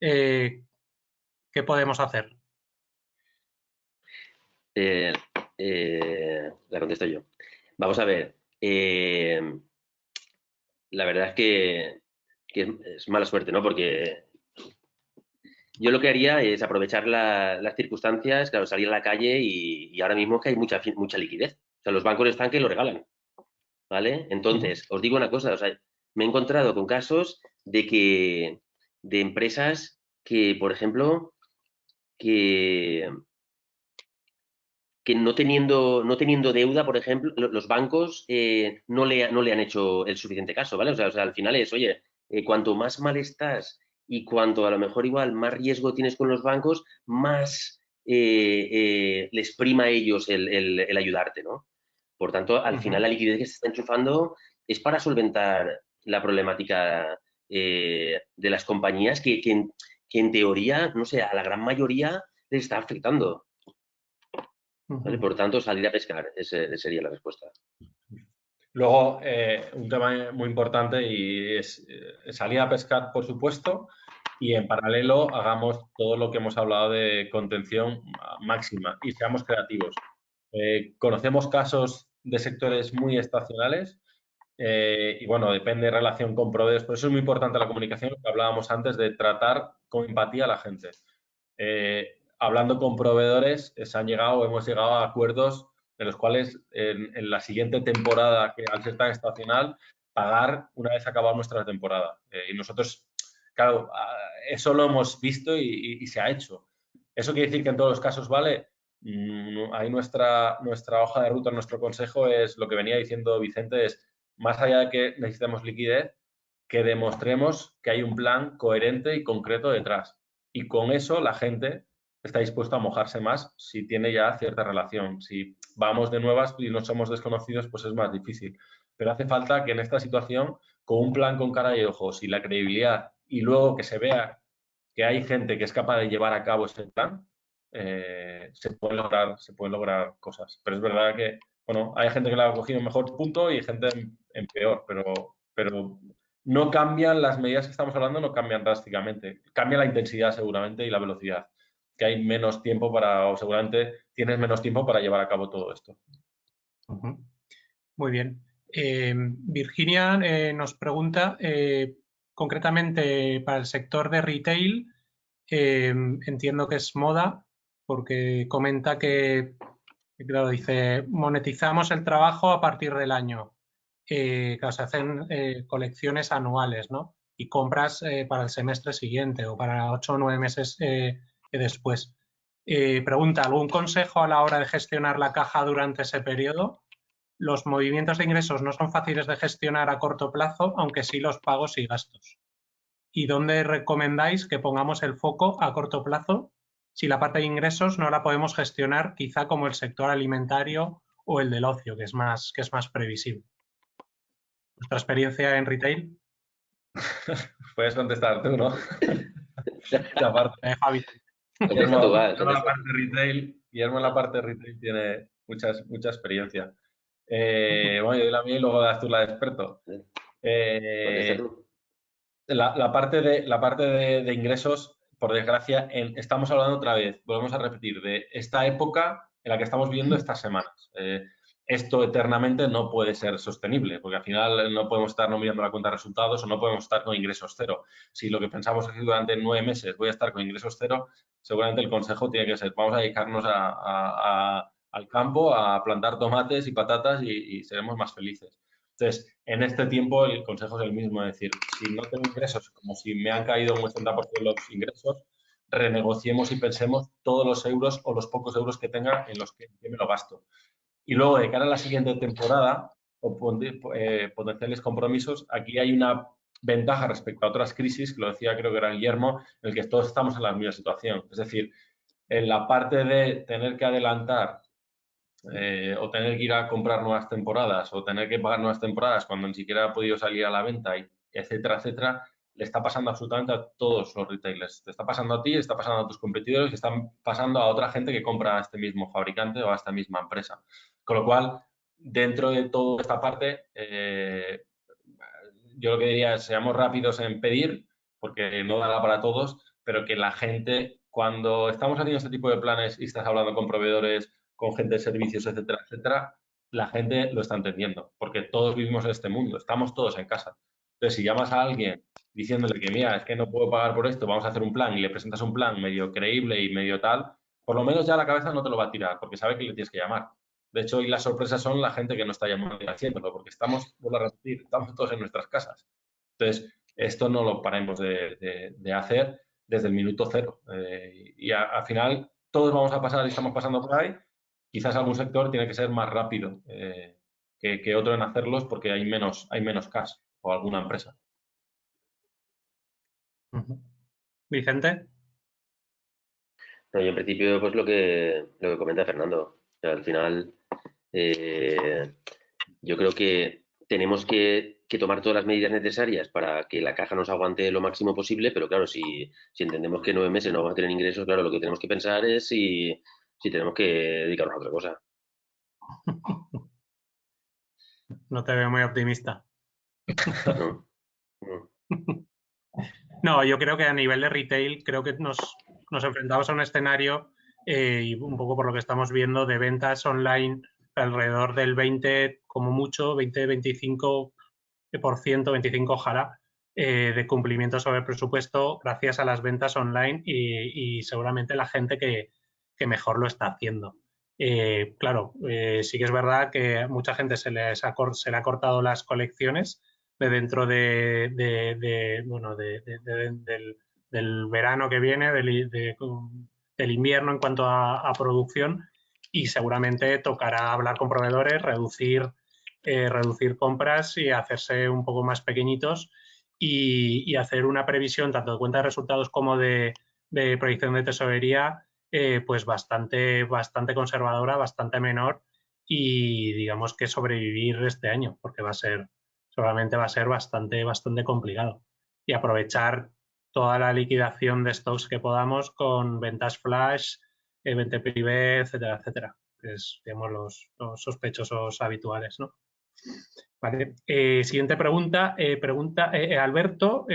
¿qué podemos hacer? La contesto yo. Vamos a ver. La verdad es que es mala suerte, ¿no? Porque yo lo que haría es aprovechar las circunstancias, claro, salir a la calle y ahora mismo es que hay mucha liquidez. O sea, los bancos están que lo regalan, ¿vale? Entonces, os digo una cosa, o sea, me he encontrado con casos de empresas que, por ejemplo, que no teniendo deuda, por ejemplo, los bancos no le han hecho el suficiente caso, ¿vale? O sea, al final es, oye, cuanto más mal estás y cuanto a lo mejor igual más riesgo tienes con los bancos, más les prima a ellos el ayudarte, ¿no? Por tanto, al final la liquidez que se está enchufando es para solventar la problemática de las compañías que en teoría, no sé, a la gran mayoría les está afectando. ¿Vale? Por tanto, salir a pescar, esa sería la respuesta. Luego, un tema muy importante y es salir a pescar, por supuesto, y en paralelo hagamos todo lo que hemos hablado de contención máxima y seamos creativos. Conocemos casos de sectores muy estacionales y, bueno, depende de relación con proveedores. Por eso es muy importante la comunicación, lo que hablábamos antes, de tratar con empatía a la gente. Hablando con proveedores, hemos llegado a acuerdos en los cuales en la siguiente temporada, que al ser tan estacional, pagar una vez acabada nuestra temporada. Y nosotros, claro, eso lo hemos visto y se ha hecho. ¿Eso quiere decir que en todos los casos vale? Ahí nuestra hoja de ruta, nuestro consejo es lo que venía diciendo Vicente, es más allá de que necesitemos liquidez, que demostremos que hay un plan coherente y concreto detrás. Y con eso la gente está dispuesto a mojarse más si tiene ya cierta relación. Si vamos de nuevas y no somos desconocidos, pues es más difícil. Pero hace falta que en esta situación, con un plan con cara y ojos y la credibilidad, y luego que se vea que hay gente que es capaz de llevar a cabo ese plan, se pueden lograr cosas. Pero es verdad que, bueno, hay gente que la ha cogido en mejor punto y gente en peor, pero no cambian las medidas que estamos hablando, no cambian drásticamente. Cambia la intensidad seguramente y la velocidad, que hay menos tiempo o seguramente tienes menos tiempo para llevar a cabo todo esto. Muy bien. Virginia nos pregunta, concretamente para el sector de retail, entiendo que es moda, porque comenta que, claro, dice, monetizamos el trabajo a partir del año. Claro, se hacen colecciones anuales, ¿no? Y compras para el semestre siguiente o para 8 o 9 meses después. Pregunta, ¿algún consejo a la hora de gestionar la caja durante ese periodo? Los movimientos de ingresos no son fáciles de gestionar a corto plazo, aunque sí los pagos y gastos. ¿Y dónde recomendáis que pongamos el foco a corto plazo si la parte de ingresos no la podemos gestionar quizá como el sector alimentario o el del ocio, que es más previsible? ¿Nuestra experiencia en retail? Puedes contestar tú, ¿no? Esa parte. Javi. Contesta tú, va, Guillermo en la contesta. parte de retail, Guillermo en la parte de retail tiene mucha experiencia. Bueno, yo doy la mía y luego das tú la de experto. Contesta tú. La parte de ingresos, por desgracia, estamos hablando otra vez, volvemos a repetir, de esta época en la que estamos viviendo estas semanas. Esto eternamente no puede ser sostenible, porque al final no podemos estar no mirando la cuenta de resultados o no podemos estar con ingresos cero. Si lo que pensamos es que durante 9 meses voy a estar con ingresos cero, seguramente el consejo tiene que ser, vamos a dedicarnos al campo, a plantar tomates y patatas y seremos más felices. Entonces, en este tiempo el consejo es el mismo, es decir, si no tengo ingresos, como si me han caído un 80% de los ingresos, renegociemos y pensemos todos los euros o los pocos euros que tenga en los que me lo gasto. Y luego, de cara a la siguiente temporada o potenciales compromisos, aquí hay una ventaja respecto a otras crisis, que lo decía creo que era Guillermo, en el que todos estamos en la misma situación. Es decir, en la parte de tener que adelantar o tener que ir a comprar nuevas temporadas o tener que pagar nuevas temporadas cuando ni siquiera ha podido salir a la venta, etcétera, etcétera, le está pasando absolutamente a todos los retailers. Te está pasando a ti, está pasando a tus competidores y están pasando a otra gente que compra a este mismo fabricante o a esta misma empresa. Con lo cual, dentro de toda esta parte, yo lo que diría es seamos rápidos en pedir, porque no dará para todos, pero que la gente, cuando estamos haciendo este tipo de planes y estás hablando con proveedores, con gente de servicios, etcétera, etcétera, la gente lo está entendiendo, porque todos vivimos en este mundo, estamos todos en casa. Entonces, si llamas a alguien diciéndole que, mira, es que no puedo pagar por esto, vamos a hacer un plan y le presentas un plan medio creíble y medio tal, por lo menos ya la cabeza no te lo va a tirar, porque sabe que le tienes que llamar. De hecho, hoy las sorpresas son la gente que no está llamando y haciéndolo, porque estamos, vuelvo a repetir, estamos todos en nuestras casas. Entonces, esto no lo paremos de hacer desde el minuto cero. Y al final, todos vamos a pasar y estamos pasando por ahí. Quizás algún sector tiene que ser más rápido que otro en hacerlos porque hay menos cash o alguna empresa. Vicente. No, yo en principio, pues lo que comenta Fernando. O sea, al final, yo creo que tenemos que tomar todas las medidas necesarias para que la caja nos aguante lo máximo posible, pero claro, si entendemos que 9 meses no vamos a tener ingresos, claro, lo que tenemos que pensar es si tenemos que dedicarnos a otra cosa. No te veo muy optimista. No, no. No, yo creo que a nivel de retail, creo que nos enfrentamos a un escenario y un poco por lo que estamos viendo de ventas online alrededor del 20, como mucho, 20-25%, 25 ojalá, de cumplimiento sobre el presupuesto gracias a las ventas online y seguramente la gente que mejor lo está haciendo. Claro, sí que es verdad que a mucha gente se le ha cortado las colecciones de dentro del verano que viene, del invierno en cuanto a producción y seguramente tocará hablar con proveedores, reducir compras y hacerse un poco más pequeñitos y hacer una previsión tanto de cuenta de resultados como de proyección de tesorería pues bastante conservadora, bastante menor y digamos que sobrevivir este año porque seguramente va a ser bastante complicado y aprovechar toda la liquidación de stocks que podamos con ventas flash, venta privé, etcétera, etcétera, que es digamos los sospechosos habituales, ¿no? Vale. Siguiente pregunta. Alberto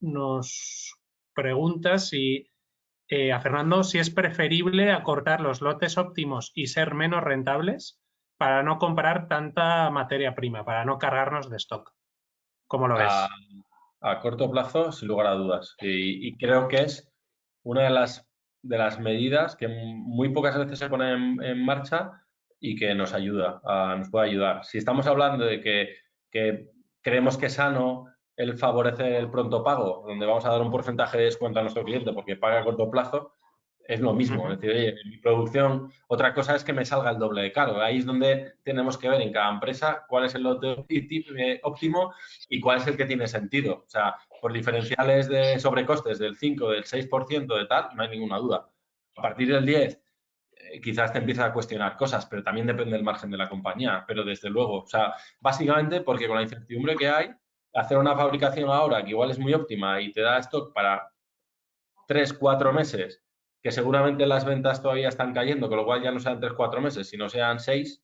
nos pregunta si a Fernando si es preferible acortar los lotes óptimos y ser menos rentables para no comprar tanta materia prima, para no cargarnos de stock. ¿Cómo lo ves? A corto plazo, sin lugar a dudas. Y creo que es una de las de las medidas que muy pocas veces se ponen en marcha y que nos ayuda, nos puede ayudar. Si estamos hablando de que creemos que es sano el favorecer el pronto pago, donde vamos a dar un porcentaje de descuento a nuestro cliente porque paga a corto plazo, es lo mismo. Es decir, oye, en mi producción, otra cosa es que me salga el doble de caro. Ahí es donde tenemos que ver en cada empresa cuál es el lote óptimo y cuál es el que tiene sentido. O sea, por diferenciales de sobrecostes del 5, del 6% de tal, no hay ninguna duda. A partir del 10, quizás te empiezas a cuestionar cosas, pero también depende del margen de la compañía. Pero desde luego, o sea, básicamente porque con la incertidumbre que hay, hacer una fabricación ahora que igual es muy óptima y te da stock para 3, 4 meses, que seguramente las ventas todavía están cayendo, con lo cual ya no sean 3, 4 meses, sino sean 6,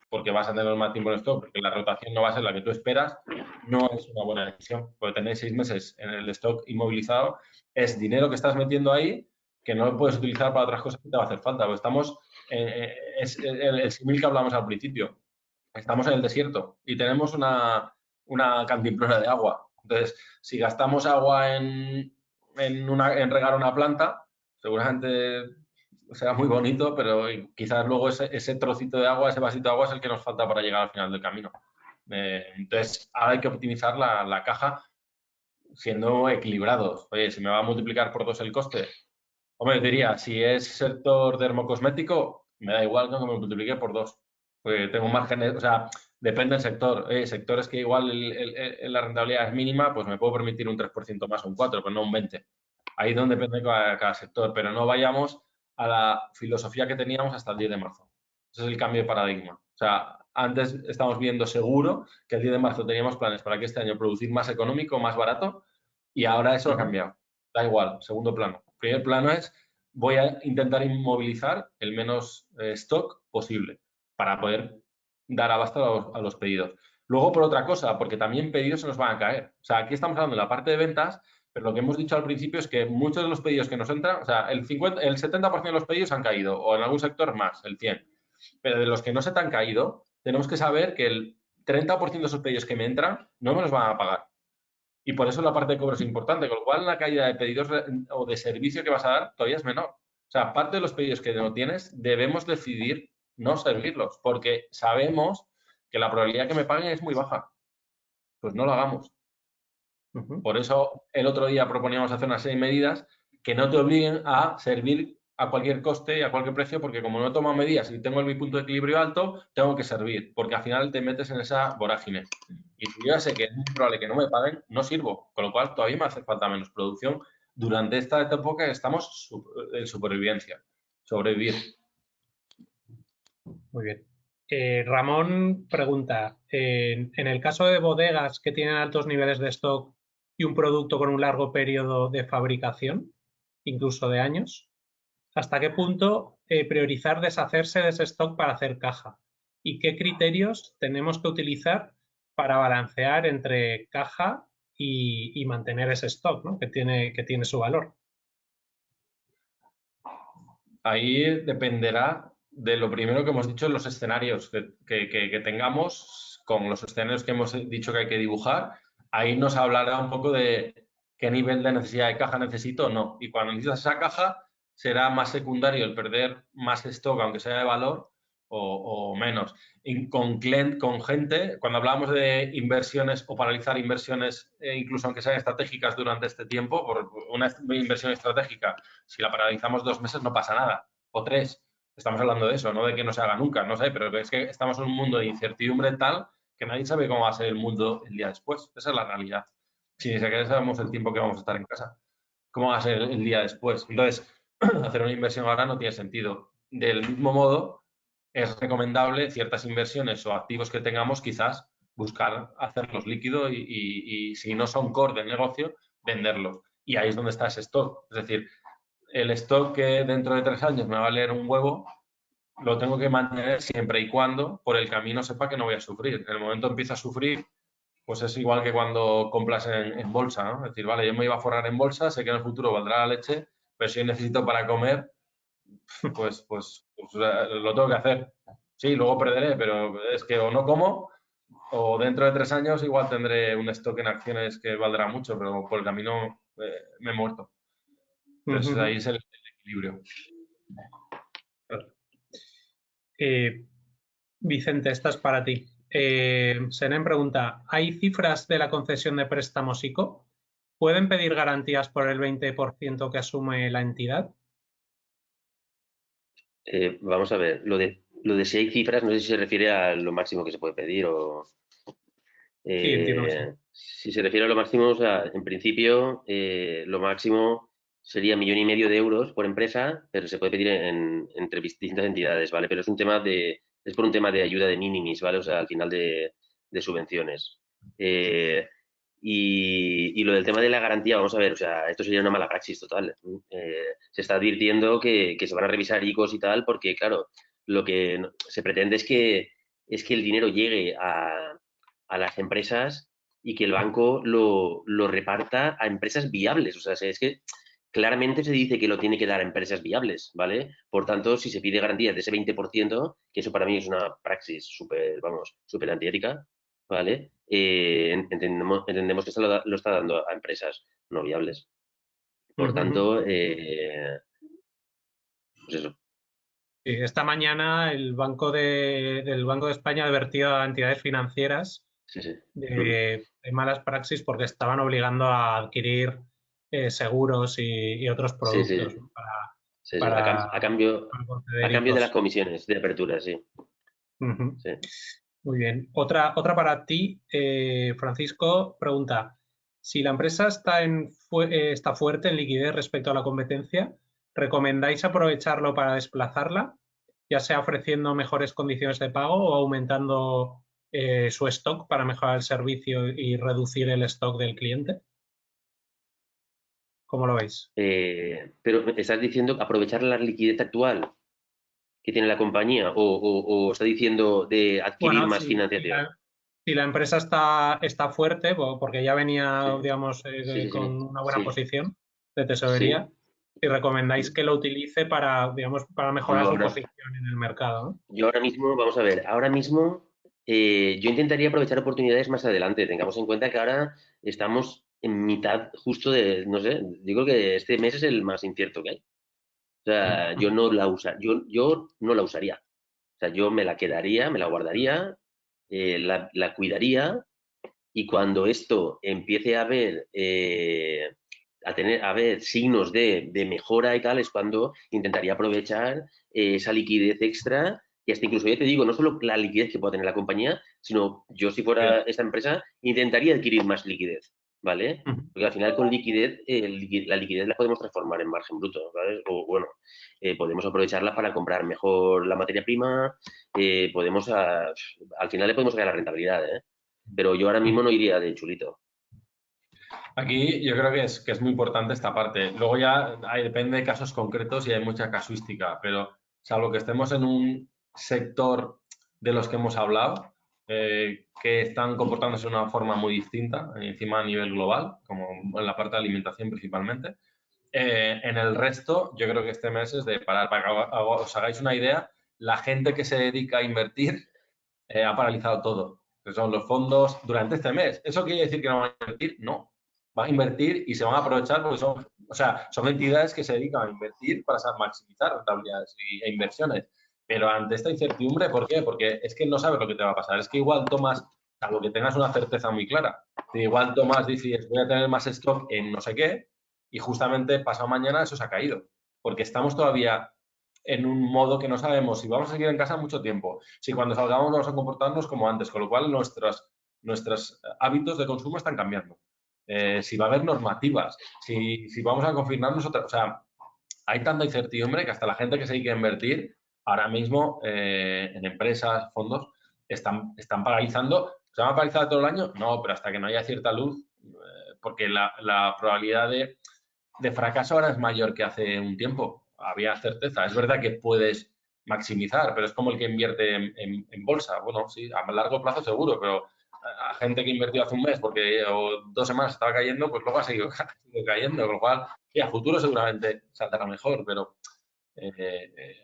porque vas a tener más tiempo en stock, porque la rotación no va a ser la que tú esperas, no es una buena decisión, porque tener 6 meses en el stock inmovilizado es dinero que estás metiendo ahí que no lo puedes utilizar para otras cosas que te va a hacer falta. Porque estamos, es el símil que hablamos al principio, estamos en el desierto y tenemos una cantimplora de agua. Entonces, si gastamos agua en regar una planta, seguramente será muy bonito, pero quizás luego ese trocito de agua, ese vasito de agua es el que nos falta para llegar al final del camino. Entonces, ahora hay que optimizar la caja siendo equilibrados. Oye, si me va a multiplicar por 2 el coste, hombre, diría, si es sector dermocosmético, me da igual que me multiplique por 2. Porque tengo márgenes, o sea, depende del sector. Sectores que igual la rentabilidad es mínima, pues me puedo permitir un 3% más o un 4%, pero no un 20%. Ahí es donde depende cada sector, pero no vayamos a la filosofía que teníamos hasta el 10 de marzo. Ese es el cambio de paradigma. O sea, antes estamos viendo seguro que el 10 de marzo teníamos planes para que este año producir más económico, más barato, y ahora eso ha cambiado. Da igual, segundo plano. Primer plano es, voy a intentar inmovilizar el menos stock posible para poder dar abasto a los pedidos. Luego, por otra cosa, porque también pedidos se nos van a caer. O sea, aquí estamos hablando de la parte de ventas, pero lo que hemos dicho al principio es que muchos de los pedidos que nos entran, o sea, el 70% de los pedidos han caído, o en algún sector más, el 100%. Pero de los que no se te han caído, tenemos que saber que el 30% de esos pedidos que me entran no me los van a pagar. Y por eso la parte de cobro es importante, con lo cual la caída de pedidos o de servicio que vas a dar todavía es menor. O sea, aparte de los pedidos que no tienes, debemos decidir no servirlos, porque sabemos que la probabilidad que me paguen es muy baja. Pues no lo hagamos. Por eso el otro día proponíamos hacer una serie de medidas que no te obliguen a servir a cualquier coste y a cualquier precio, porque como no he tomado medidas y tengo mi punto de equilibrio alto, tengo que servir, porque al final te metes en esa vorágine. Y si yo ya sé que es muy probable que no me paguen, no sirvo, con lo cual todavía me hace falta menos producción durante esta época que estamos en supervivencia, sobrevivir. Muy bien. Ramón pregunta, en el caso de bodegas que tienen altos niveles de stock y un producto con un largo periodo de fabricación, incluso de años, ¿hasta qué punto priorizar deshacerse de ese stock para hacer caja? ¿Y qué criterios tenemos que utilizar para balancear entre caja y mantener ese stock, ¿no? que tiene su valor? Ahí dependerá de lo primero que hemos dicho, los escenarios que tengamos, con los escenarios que hemos dicho que hay que dibujar. Ahí nos hablará un poco de qué nivel de necesidad de caja necesito o no. Y cuando necesitas esa caja, será más secundario el perder más stock, aunque sea de valor, o menos. Y con gente, cuando hablamos de inversiones o paralizar inversiones, incluso aunque sean estratégicas durante este tiempo, por una inversión estratégica, si la paralizamos 2 meses no pasa nada, o 3. Estamos hablando de eso, no de que no se haga nunca, no sé, pero es que estamos en un mundo de incertidumbre tal que nadie sabe cómo va a ser el mundo el día después. Esa es la realidad. Si ni siquiera sabemos el tiempo que vamos a estar en casa, ¿cómo va a ser el día después? Entonces, hacer una inversión ahora no tiene sentido. Del mismo modo, es recomendable ciertas inversiones o activos que tengamos, quizás buscar hacerlos líquidos y si no son core del negocio, venderlos. Y ahí es donde está ese stock. Es decir, el stock que dentro de 3 años me va a valer un huevo, lo tengo que mantener siempre y cuando por el camino sepa que no voy a sufrir. En el momento empiezo a sufrir, pues es igual que cuando compras en bolsa, ¿no? Es decir, vale, yo me iba a forrar en bolsa, sé que en el futuro valdrá la leche, pero si yo necesito para comer, pues lo tengo que hacer. Sí, luego perderé, pero es que o no como o dentro de 3 años igual tendré un stock en acciones que valdrá mucho, pero por el camino me he muerto. Entonces ahí es el equilibrio. Vicente, esta es para ti. Senen pregunta, ¿hay cifras de la concesión de préstamos ICO? ¿Pueden pedir garantías por el 20% que asume la entidad? Vamos a ver, lo de si hay cifras, no sé si se refiere a lo máximo que se puede pedir o... Sí, entiendo que sí. Si se refiere a lo máximo, o sea, en principio, lo máximo sería 1,5 millones de euros por empresa, pero se puede pedir entre distintas entidades, ¿vale? Pero es por un tema de ayuda de minimis, ¿vale? O sea, al final de subvenciones. Y lo del tema de la garantía, vamos a ver, o sea, esto sería una mala praxis total. Se está advirtiendo que se van a revisar ICOs y tal, porque, claro, lo que se pretende es que el dinero llegue a las empresas y que el banco lo reparta a empresas viables. O sea, es que claramente se dice que lo tiene que dar a empresas viables, ¿vale? Por tanto, si se pide garantías de ese 20%, que eso para mí es una praxis súper, vamos, súper antiética, ¿vale? Entendemos que esto lo está dando a empresas no viables. Por tanto, pues eso. Sí, esta mañana el Banco del Banco de España ha advertido a entidades financieras Sí, sí. de malas praxis porque estaban obligando a adquirir seguros y otros Sí, sí. productos Sí, sí. para A cambio conceder de las ICOs. comisiones de apertura, sí. Ujú. Sí. Muy bien. Otra para ti, Francisco, pregunta, si la empresa está fuerte en liquidez respecto a la competencia, ¿recomendáis aprovecharlo para desplazarla, ya sea ofreciendo mejores condiciones de pago o aumentando su stock para mejorar el servicio y reducir el stock del cliente? ¿Cómo lo veis? Pero estás diciendo aprovechar la liquidez actual que tiene la compañía o está diciendo de adquirir Bueno, más financiación. si la empresa está fuerte, porque ya venía, Sí, digamos, sí, sí, con sí, una buena sí, posición de tesorería, sí. y recomendáis que lo utilice para, digamos, para mejorar Yo su ahora, posición en el mercado, ¿no? yo ahora mismo, vamos a ver, ahora mismo yo intentaría aprovechar oportunidades más adelante. Tengamos en cuenta que ahora estamos en mitad justo de, no sé, digo que este mes es el más incierto que hay. O sea, yo no la usaría. O sea, yo me la quedaría, me la guardaría, la cuidaría y cuando esto empiece a ver signos de mejora y tal, es cuando intentaría aprovechar esa liquidez extra y hasta incluso, ya te digo, no solo la liquidez que pueda tener la compañía, sino yo si fuera esta empresa intentaría adquirir más liquidez, ¿vale? Porque al final con liquidez, la liquidez la podemos transformar en margen bruto, ¿vale? O bueno, podemos aprovecharla para comprar mejor la materia prima, al final le podemos sacar la rentabilidad, ¿eh? Pero yo ahora mismo no iría de chulito. Aquí yo creo que es muy importante esta parte. Luego ya depende de casos concretos y hay mucha casuística, pero salvo que estemos en un sector de los que hemos hablado, que están comportándose de una forma muy distinta, encima a nivel global, como en la parte de alimentación principalmente. En el resto, yo creo que este mes es de parar. Para que os hagáis una idea, la gente que se dedica a invertir ha paralizado todo. Que son los fondos durante este mes. ¿Eso quiere decir que no van a invertir? No. Van a invertir y se van a aprovechar porque son entidades que se dedican a invertir para maximizar rentabilidades e inversiones. Pero ante esta incertidumbre, ¿por qué? Porque es que no sabes lo que te va a pasar. Es que igual tomas, algo que tengas una certeza muy clara, igual tomas, dices, voy a tener más stock en no sé qué, y justamente pasado mañana eso se ha caído. Porque estamos todavía en un modo que no sabemos si vamos a seguir en casa mucho tiempo, si cuando salgamos vamos a comportarnos como antes, con lo cual nuestros hábitos de consumo están cambiando. Si va a haber normativas, si vamos a confinarnos otra, o sea, hay tanta incertidumbre que hasta la gente que se dedica a invertir ahora mismo en empresas, fondos, están paralizando. ¿Se van a paralizar todo el año? No, pero hasta que no haya cierta luz, porque la probabilidad de fracaso ahora es mayor que hace un tiempo. Había certeza. Es verdad que puedes maximizar, pero es como el que invierte en bolsa. Bueno, sí, a largo plazo seguro, pero a gente que invirtió hace un mes porque o 2 semanas estaba cayendo, pues luego ha seguido cayendo, con lo cual, sí, a futuro seguramente saldrá mejor, pero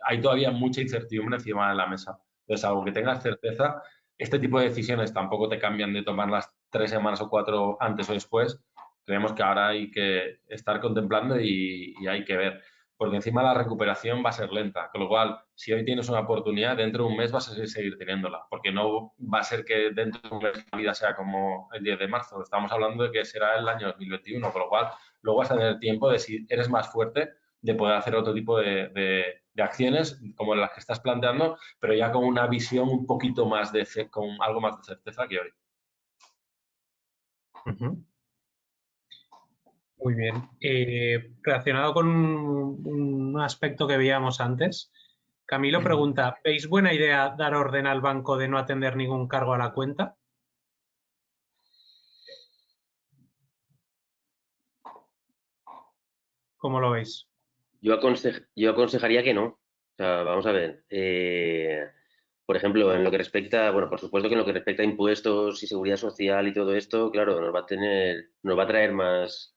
hay todavía mucha incertidumbre encima de la mesa. Entonces, algo que tengas certeza, este tipo de decisiones tampoco te cambian de tomarlas 3 semanas o 4 antes o después. Creemos que ahora hay que estar contemplando y hay que ver. porque encima la recuperación va a ser lenta. Con lo cual, si hoy tienes una oportunidad, dentro de un mes vas a seguir teniéndola, porque no va a ser que dentro de un mes la vida sea como el 10 de marzo. Estamos hablando de que será el año 2021, con lo cual luego vas a tener tiempo de, si eres más fuerte, de poder hacer otro tipo de acciones como las que estás planteando, pero ya con una visión un poquito más con algo más de certeza que hoy. Muy bien. Relacionado con un aspecto que veíamos antes, Camilo pregunta, ¿veis buena idea dar orden al banco de no atender ningún cargo a la cuenta? ¿Cómo lo veis? Yo aconsejaría que no. O sea, vamos a ver. Por ejemplo, en lo que respecta, bueno, por supuesto que en lo que respecta a impuestos y seguridad social y todo esto, claro, nos va a traer más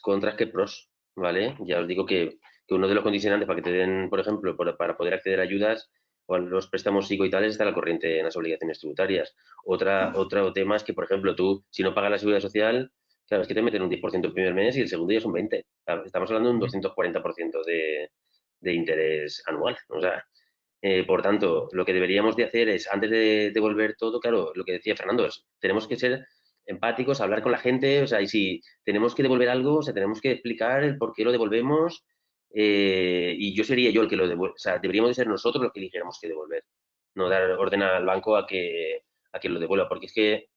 contras que pros, ¿vale? Ya os digo que uno de los condicionantes para que te den, por ejemplo, para poder acceder a ayudas o a los préstamos y tales está la corriente en las obligaciones tributarias. Otro tema es que, por ejemplo, tú, si no pagas la seguridad social, claro, es que te meten un 10% el primer mes y el segundo ya es un 20%. Claro, estamos hablando de un 240% de interés anual. O sea, por tanto, lo que deberíamos de hacer es, antes de devolver todo, claro, lo que decía Fernando, tenemos que ser empáticos, hablar con la gente, o sea, y si tenemos que devolver algo, o sea, tenemos que explicar el por qué lo devolvemos, y yo sería yo el que lo devuelve, o sea, deberíamos de ser nosotros los que eligiéramos que devolver, no dar orden al banco a que lo devuelva, porque es que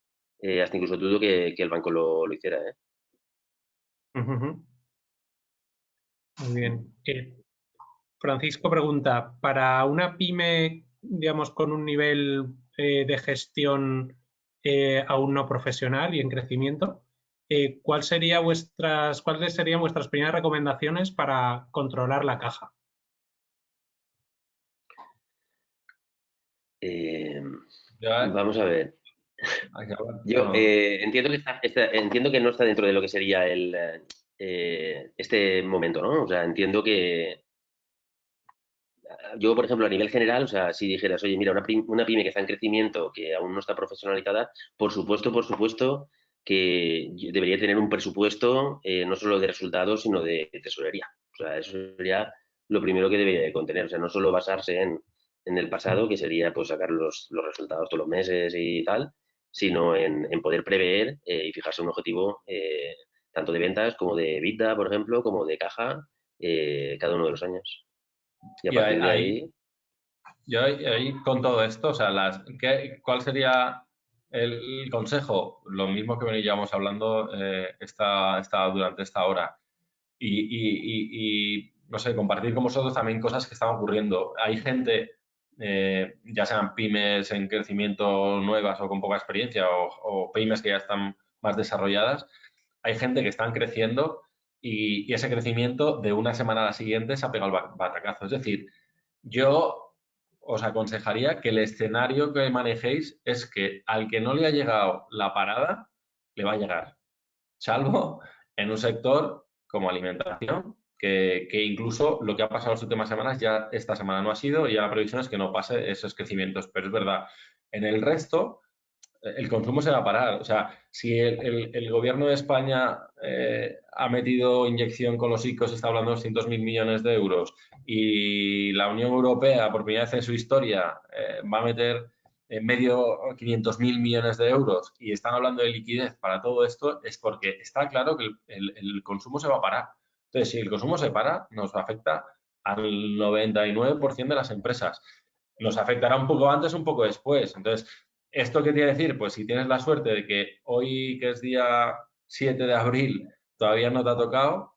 hasta incluso dudo que el banco lo hiciera, ¿eh? Muy bien. Francisco pregunta, para una pyme, digamos, con un nivel de gestión aún no profesional y en crecimiento, ¿cuáles serían vuestras primeras recomendaciones para controlar la caja? Vamos Vamos a ver. Yo entiendo que no está dentro de lo que sería este momento, ¿no? O sea, entiendo que yo, por ejemplo, a nivel general, o sea, si dijeras, oye, mira, una pyme que está en crecimiento, que aún no está profesionalizada, por supuesto que debería tener un presupuesto no solo de resultados, sino de tesorería. O sea, eso sería lo primero que debería de contener. O sea, no solo basarse en el pasado, que sería pues sacar los resultados todos los meses y tal, sino en poder prever y fijarse un objetivo tanto de ventas como de EBITDA, por ejemplo, como de caja cada uno de los años. Y a Y partir de ahí, yo ahí con todo esto, o sea, ¿cuál sería el consejo? Lo mismo que veníamos hablando durante esta hora. No sé, compartir con vosotros también cosas que están ocurriendo. Hay gente, ya sean pymes en crecimiento nuevas o con poca experiencia o pymes que ya están más desarrolladas, hay gente que están creciendo y ese crecimiento de una semana a la siguiente se ha pegado el batacazo. Es decir, yo os aconsejaría que el escenario que manejéis es que al que no le ha llegado la parada, le va a llegar. Salvo en un sector como alimentación, que incluso lo que ha pasado las últimas semanas, ya esta semana no ha sido, y ya la previsión es que no pase esos crecimientos. Pero es verdad, en el resto el consumo se va a parar. O sea, si el gobierno de España ha metido inyección con los ICOs, está hablando de 200.000 millones de euros, y la Unión Europea, por primera vez en su historia, va a meter en medio 500.000 millones de euros y están hablando de liquidez para todo esto, es porque está claro que el consumo se va a parar. Entonces, si el consumo se para, nos afecta al 99% de las empresas. Nos afectará un poco antes, un poco después. Entonces, ¿esto qué quiere decir? Pues si tienes la suerte de que hoy, que es día 7 de abril, todavía no te ha tocado,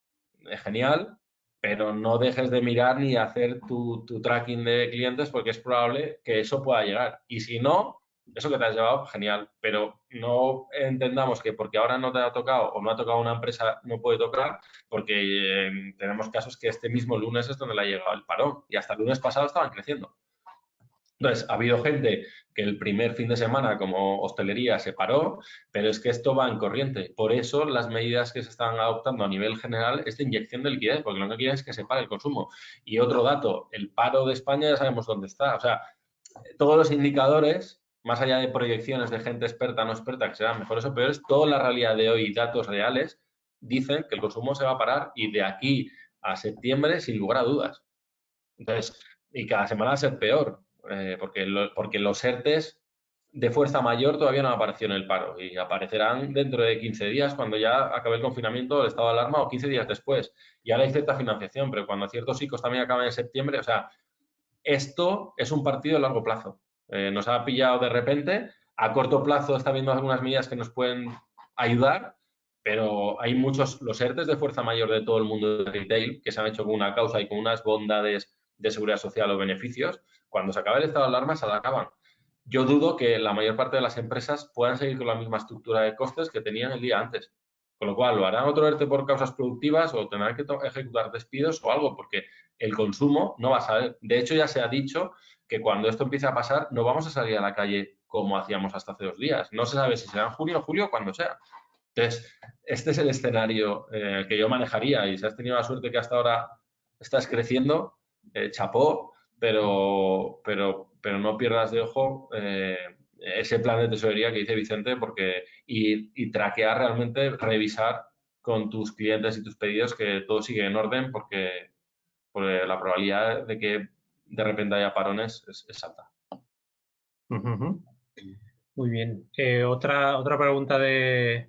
es genial, pero no dejes de mirar ni hacer tu tracking de clientes porque es probable que eso pueda llegar. Y si no, eso que te has llevado, genial, pero no entendamos que porque ahora no te ha tocado o no ha tocado una empresa, no puede tocar, porque tenemos casos que este mismo lunes es donde le ha llegado el parón y hasta el lunes pasado estaban creciendo. Entonces, ha habido gente que el primer fin de semana, como hostelería, se paró, pero es que esto va en corriente. Por eso las medidas que se están adoptando a nivel general es de inyección de liquidez, porque lo que quieren es que se pare el consumo. Y otro dato, el paro de España ya sabemos dónde está. O sea, todos los indicadores, más allá de proyecciones de gente experta o no experta, que serán mejores o peores, toda la realidad de hoy, datos reales, dicen que el consumo se va a parar y de aquí a septiembre sin lugar a dudas. Entonces, y cada semana va a ser peor, porque los ERTEs de fuerza mayor todavía no han aparecido en el paro y aparecerán dentro de 15 días cuando ya acabe el confinamiento, el estado de alarma o 15 días después. Y ahora hay cierta financiación, pero cuando ciertos ICOs también acaban en septiembre, o sea, esto es un partido a largo plazo. Nos ha pillado de repente, a corto plazo está habiendo algunas medidas que nos pueden ayudar, pero hay muchos, los ERTEs de fuerza mayor de todo el mundo de retail, que se han hecho con una causa y con unas bondades de seguridad social o beneficios, cuando se acabe el estado de alarma se la acaban. Yo dudo que la mayor parte de las empresas puedan seguir con la misma estructura de costes que tenían el día antes. Con lo cual, lo harán otro ERTE por causas productivas o tendrán que ejecutar despidos o algo, porque el consumo no va a salir. De hecho, ya se ha dicho que cuando esto empiece a pasar, no vamos a salir a la calle como hacíamos hasta hace 2 días. No se sabe si será en junio o julio o cuando sea. Entonces, este es el escenario que yo manejaría y si has tenido la suerte que hasta ahora estás creciendo, chapó, pero no pierdas de ojo ese plan de tesorería que dice Vicente y traquear realmente, revisar con tus clientes y tus pedidos que todo sigue en orden porque la probabilidad de que de repente haya parones es alta. Muy bien. Otra pregunta de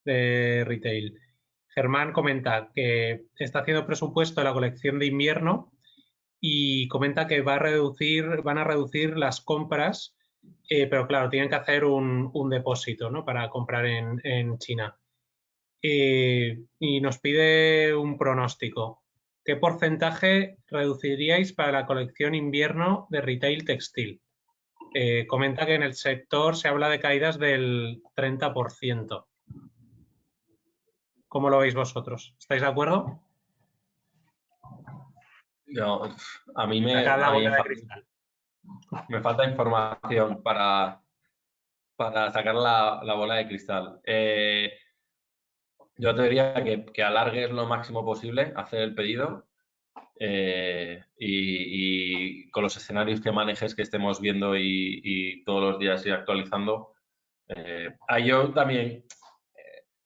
retail. Germán comenta que está haciendo presupuesto de la colección de invierno y comenta que van a reducir las compras, pero claro, tienen que hacer un depósito, ¿no?, para comprar en China. Y nos pide un pronóstico. ¿Qué porcentaje reduciríais para la colección invierno de retail textil? Comenta que en el sector se habla de caídas del 30%. ¿Cómo lo veis vosotros? ¿Estáis de acuerdo? No, a mí me Sacad la bola de cristal. falta información para sacar la bola de cristal. Yo te diría que alargues lo máximo posible, hacer el pedido y con los escenarios que manejes que estemos viendo y todos los días ir actualizando. Yo también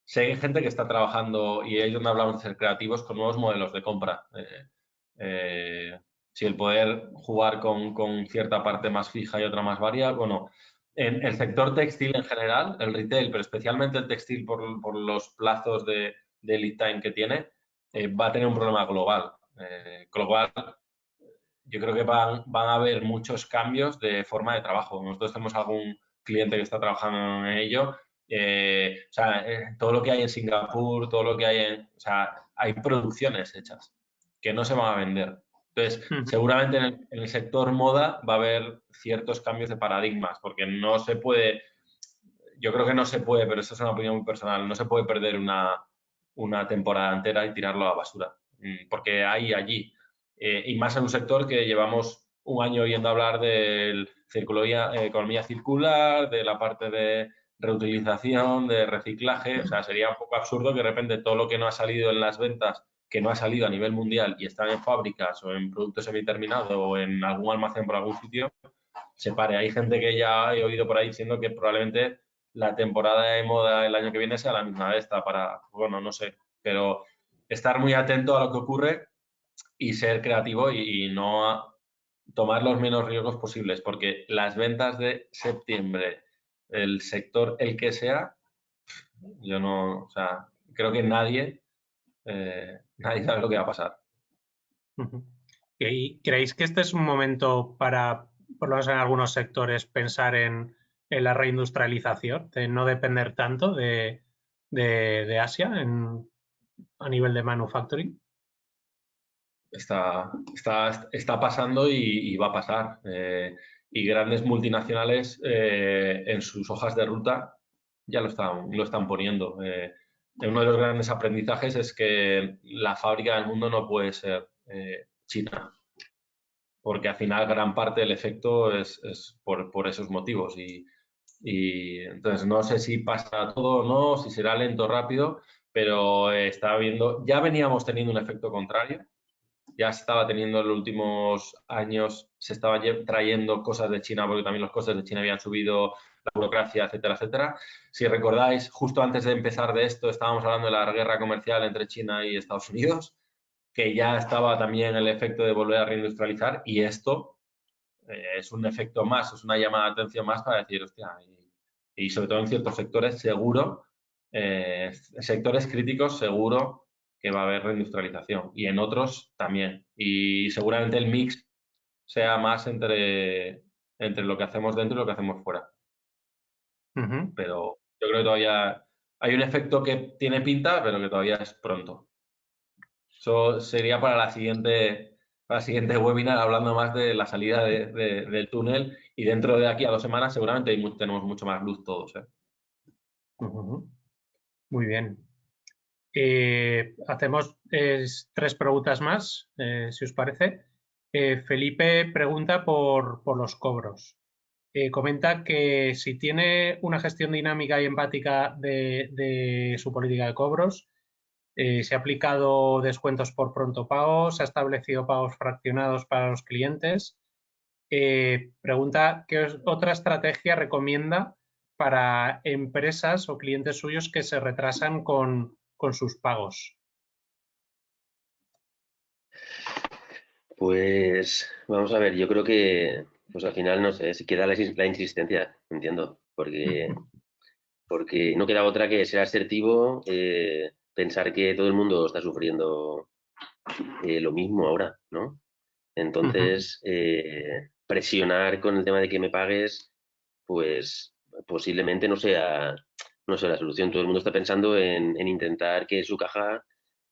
sé que hay gente que está trabajando y ahí donde hablamos de ser creativos con nuevos modelos de compra. Si el poder jugar con cierta parte más fija y otra más variable, bueno, en el sector textil en general, el retail, pero especialmente el textil por los plazos de lead time que tiene, va a tener un problema global. Con lo cual, yo creo que van a haber muchos cambios de forma de trabajo. Nosotros tenemos algún cliente que está trabajando en ello. Todo lo que hay en Singapur, todo lo que hay o sea, hay producciones hechas que no se van a vender. Entonces, seguramente en el sector moda va a haber ciertos cambios de paradigmas, porque no se puede, yo creo que no se puede, pero esta es una opinión muy personal, no se puede perder una temporada entera y tirarlo a la basura, porque hay allí, y más en un sector que llevamos un año oyendo hablar del economía circular, de la parte de reutilización, de reciclaje, o sea, sería un poco absurdo que de repente todo lo que no ha salido en las ventas, que no ha salido a nivel mundial y está en fábricas o en productos semiterminados o en algún almacén por algún sitio, se pare. Hay gente que ya he oído por ahí diciendo que probablemente la temporada de moda el año que viene sea la misma de esta bueno, no sé, pero estar muy atento a lo que ocurre y ser creativo y no tomar los menos riesgos posibles, porque las ventas de septiembre, el sector el que sea, yo no, o sea, creo que nadie sabe lo que va a pasar. ¿Creéis que este es un momento para, por lo menos en algunos sectores, pensar en la reindustrialización, de no depender tanto de Asia a nivel de manufacturing? Está pasando y va a pasar. Y grandes multinacionales en sus hojas de ruta ya lo están poniendo. Uno de los grandes aprendizajes es que la fábrica del mundo no puede ser China, porque al final gran parte del efecto es por esos motivos. Y entonces no sé si pasa todo o no, si será lento o rápido, pero ya veníamos teniendo un efecto contrario. Ya se estaba teniendo en los últimos años, se estaba trayendo cosas de China porque también los costes de China habían subido, la burocracia, etcétera, etcétera. Si recordáis, justo antes de empezar de esto estábamos hablando de la guerra comercial entre China y Estados Unidos que ya estaba también el efecto de volver a reindustrializar y esto es un efecto más, es una llamada de atención más para decir, hostia, y sobre todo en ciertos sectores seguro, sectores críticos seguro que va a haber reindustrialización y en otros también. Y seguramente el mix sea más entre lo que hacemos dentro y lo que hacemos fuera. Pero yo creo que todavía hay un efecto que tiene pinta, pero que todavía es pronto. Eso sería para la siguiente webinar, hablando más de la salida del túnel y dentro de aquí a 2 semanas seguramente tenemos mucho más luz todos. Muy bien. Hacemos 3 preguntas más, si os parece. Felipe pregunta por los cobros. Comenta que si tiene una gestión dinámica y empática de su política de cobros, se ha aplicado descuentos por pronto pago, se ha establecido pagos fraccionados para los clientes. Pregunta qué otra estrategia recomienda para empresas o clientes suyos que se retrasan con sus pagos. Pues vamos a ver, yo creo que pues al final, no sé, si queda la insistencia, entiendo, porque no queda otra que ser asertivo, pensar que todo el mundo está sufriendo lo mismo ahora, ¿no? Entonces, presionar con el tema de que me pagues, pues posiblemente no sea la solución. Todo el mundo está pensando en intentar que su caja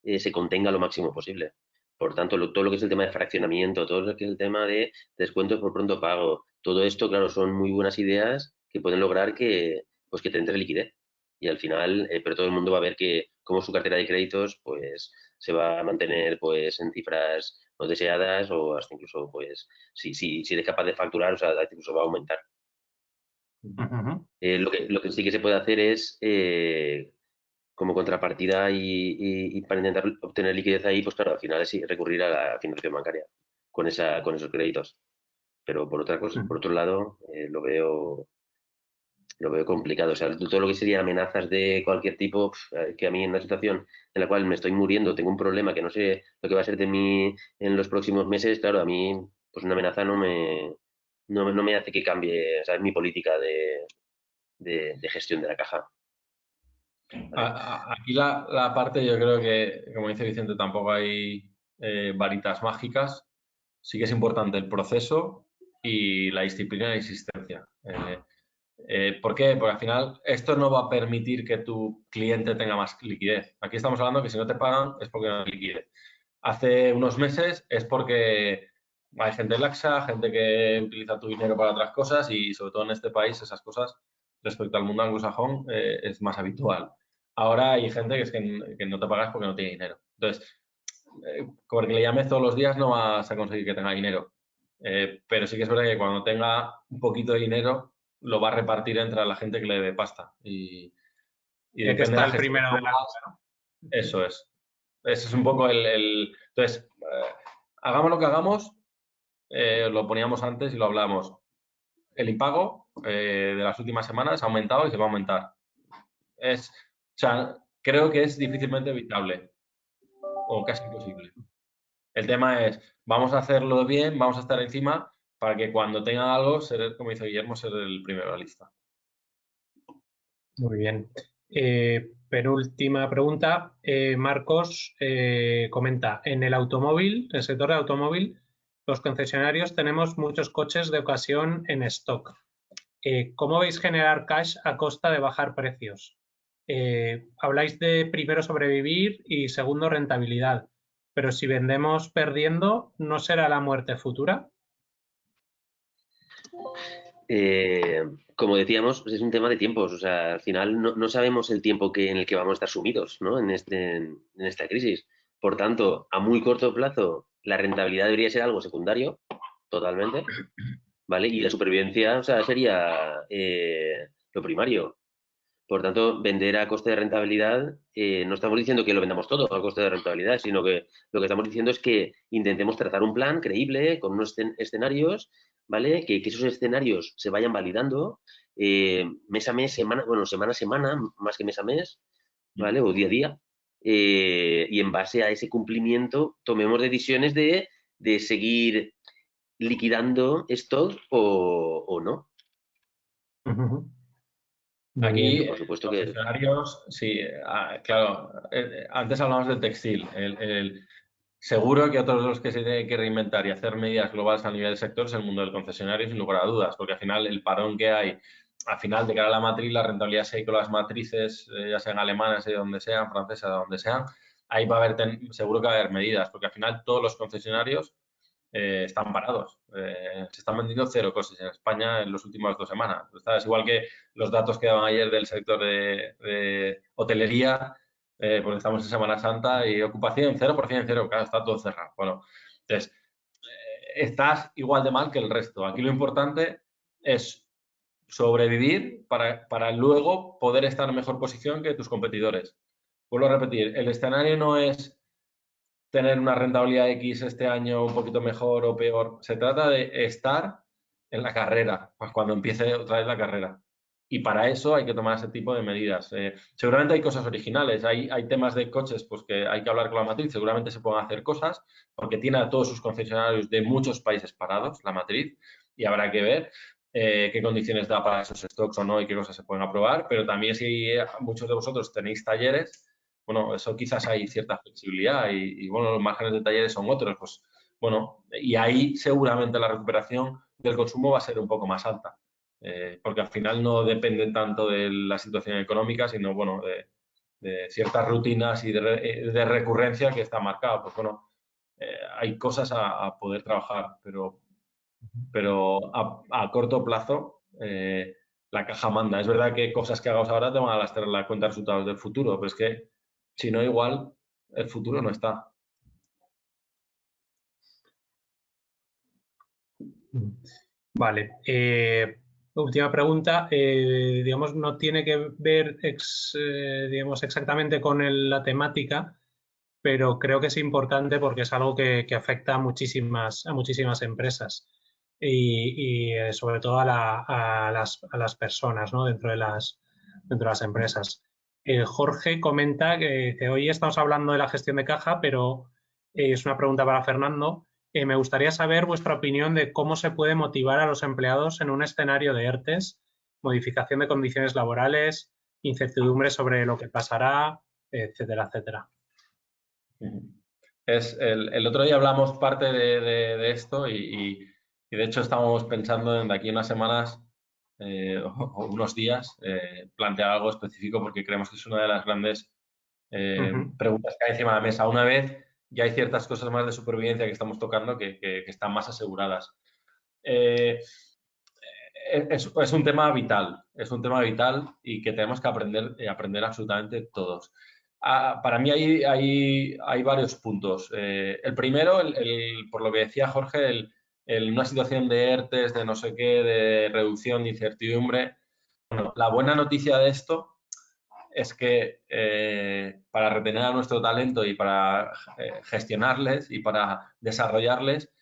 se contenga lo máximo posible. Por tanto, todo lo que es el tema de fraccionamiento, todo lo que es el tema de descuentos por pronto pago, todo esto, claro, son muy buenas ideas que pueden lograr que te entre liquidez. Y al final, pero todo el mundo va a ver que como su cartera de créditos, pues se va a mantener pues en cifras no deseadas o hasta incluso, pues, si eres capaz de facturar, o sea, incluso va a aumentar. Lo que sí que se puede hacer es, como contrapartida y para intentar obtener liquidez ahí, pues claro, al final es recurrir a la financiación bancaria con esos créditos. Pero por otro lado, lo veo complicado. O sea, todo lo que sería amenazas de cualquier tipo, que a mí en una situación en la cual me estoy muriendo, tengo un problema que no sé lo que va a ser de mí en los próximos meses, claro, a mí pues una amenaza no me hace que cambie, ¿sabes?, mi política de gestión de la caja. ¿Vale? Aquí la parte, yo creo que, como dice Vicente, tampoco hay varitas mágicas. Sí que es importante el proceso y la disciplina y la insistencia. ¿Por qué? Porque al final esto no va a permitir que tu cliente tenga más liquidez. Aquí estamos hablando que si no te pagan es porque no hay liquidez. Hace unos meses es porque hay gente laxa, gente que utiliza tu dinero para otras cosas y sobre todo en este país esas cosas respecto al mundo anglosajón es más habitual. Ahora hay gente que es que no te pagas porque no tiene dinero. Entonces, porque le llames todos los días no vas a conseguir que tenga dinero. Pero sí que es verdad que cuando tenga un poquito de dinero lo va a repartir entre la gente que le dé pasta. Y De que está el primero de la fila. Eso es. Ese es un poco Entonces, hagamos lo que hagamos, lo poníamos antes y lo hablábamos. El impago de las últimas semanas ha aumentado y se va a aumentar. O sea, creo que es difícilmente evitable o casi imposible. El tema es, vamos a hacerlo bien, vamos a estar encima para que cuando tenga algo, como dice Guillermo, ser el primero de la lista. Muy bien. Penúltima pregunta. Marcos comenta, en el sector de automóvil, los concesionarios tenemos muchos coches de ocasión en stock. ¿Cómo veis generar cash a costa de bajar precios? Habláis de primero sobrevivir y segundo rentabilidad, pero si vendemos perdiendo, ¿no será la muerte futura? Como decíamos, pues es un tema de tiempos. O sea, al final no sabemos el tiempo en el que vamos a estar sumidos, ¿no?, en esta crisis. Por tanto, a muy corto plazo, la rentabilidad debería ser algo secundario, totalmente, ¿vale? Y la supervivencia, o sea, sería lo primario. Por tanto, vender a coste de rentabilidad, no estamos diciendo que lo vendamos todo a coste de rentabilidad, sino que lo que estamos diciendo es que intentemos trazar un plan creíble con unos escenarios, ¿vale? Que esos escenarios se vayan validando mes a mes, semana a semana, más que mes a mes, ¿vale? O día a día. y en base a ese cumplimiento tomemos decisiones de seguir liquidando stock o no. Aquí, Por supuesto que... concesionarios, sí, claro, antes hablamos del textil. Seguro que otros de los que se tienen que reinventar y hacer medidas globales a nivel del sector es el mundo del concesionario, sin lugar a dudas, porque al final el parón que hay, al final de cara a la matriz, la rentabilidad que hay con las matrices, ya sean alemanas, de donde sean, francesas, de donde sean, ahí va a haber, seguro que va a haber medidas, porque al final todos los concesionarios están parados. Se están vendiendo 0 coches en España en las últimas 2 semanas. Es igual que los datos que daban ayer del sector de hotelería, porque estamos en Semana Santa y ocupación 0%, cero, claro, está todo cerrado. Bueno, entonces, estás igual de mal que el resto. Aquí lo importante es sobrevivir para luego poder estar en mejor posición que tus competidores. Vuelvo a repetir, el escenario no es tener una rentabilidad X este año un poquito mejor o peor. Se trata de estar en la carrera, pues cuando empiece otra vez la carrera. Y para eso hay que tomar ese tipo de medidas. Seguramente hay cosas originales, hay temas de coches pues que hay que hablar con la matriz, seguramente se pueden hacer cosas, porque tiene a todos sus concesionarios de muchos países parados, la matriz, y habrá que ver qué condiciones da para esos stocks o no y qué cosas se pueden aprobar, pero también si muchos de vosotros tenéis talleres, bueno, eso quizás hay cierta flexibilidad y, bueno, los márgenes de talleres son otros, pues bueno, y ahí seguramente la recuperación del consumo va a ser un poco más alta, porque al final no depende tanto de la situación económica, sino, bueno, de ciertas rutinas y de recurrencia que está marcado. Pues bueno, hay cosas a poder trabajar, pero a corto plazo la caja manda. Es verdad que cosas que hagamos ahora te van a lastrar la cuenta de resultados del futuro, pero es que si no, igual el futuro no está. Vale. Última pregunta. Digamos, no tiene que ver digamos, exactamente con la temática, pero creo que es importante porque es algo que afecta a muchísimas empresas y sobre todo a las personas, ¿no? dentro de las empresas. Jorge comenta que hoy estamos hablando de la gestión de caja, pero es una pregunta para Fernando. Me gustaría saber vuestra opinión de cómo se puede motivar a los empleados en un escenario de ERTES, modificación de condiciones laborales, incertidumbre sobre lo que pasará, etcétera, etcétera. El otro día hablamos parte de esto y de hecho estábamos pensando en de aquí a unas semanas o unos días plantear algo específico porque creemos que es una de las grandes preguntas que hay encima de la mesa. Una vez ya hay ciertas cosas más de supervivencia que estamos tocando que están más aseguradas. Es un tema vital, y que tenemos que aprender absolutamente todos. Para mí hay varios puntos. El primero, por lo que decía Jorge, una situación de ERTES, de no sé qué, de reducción de incertidumbre. Bueno, la buena noticia de esto es que para retener a nuestro talento y para gestionarles y para desarrollarles,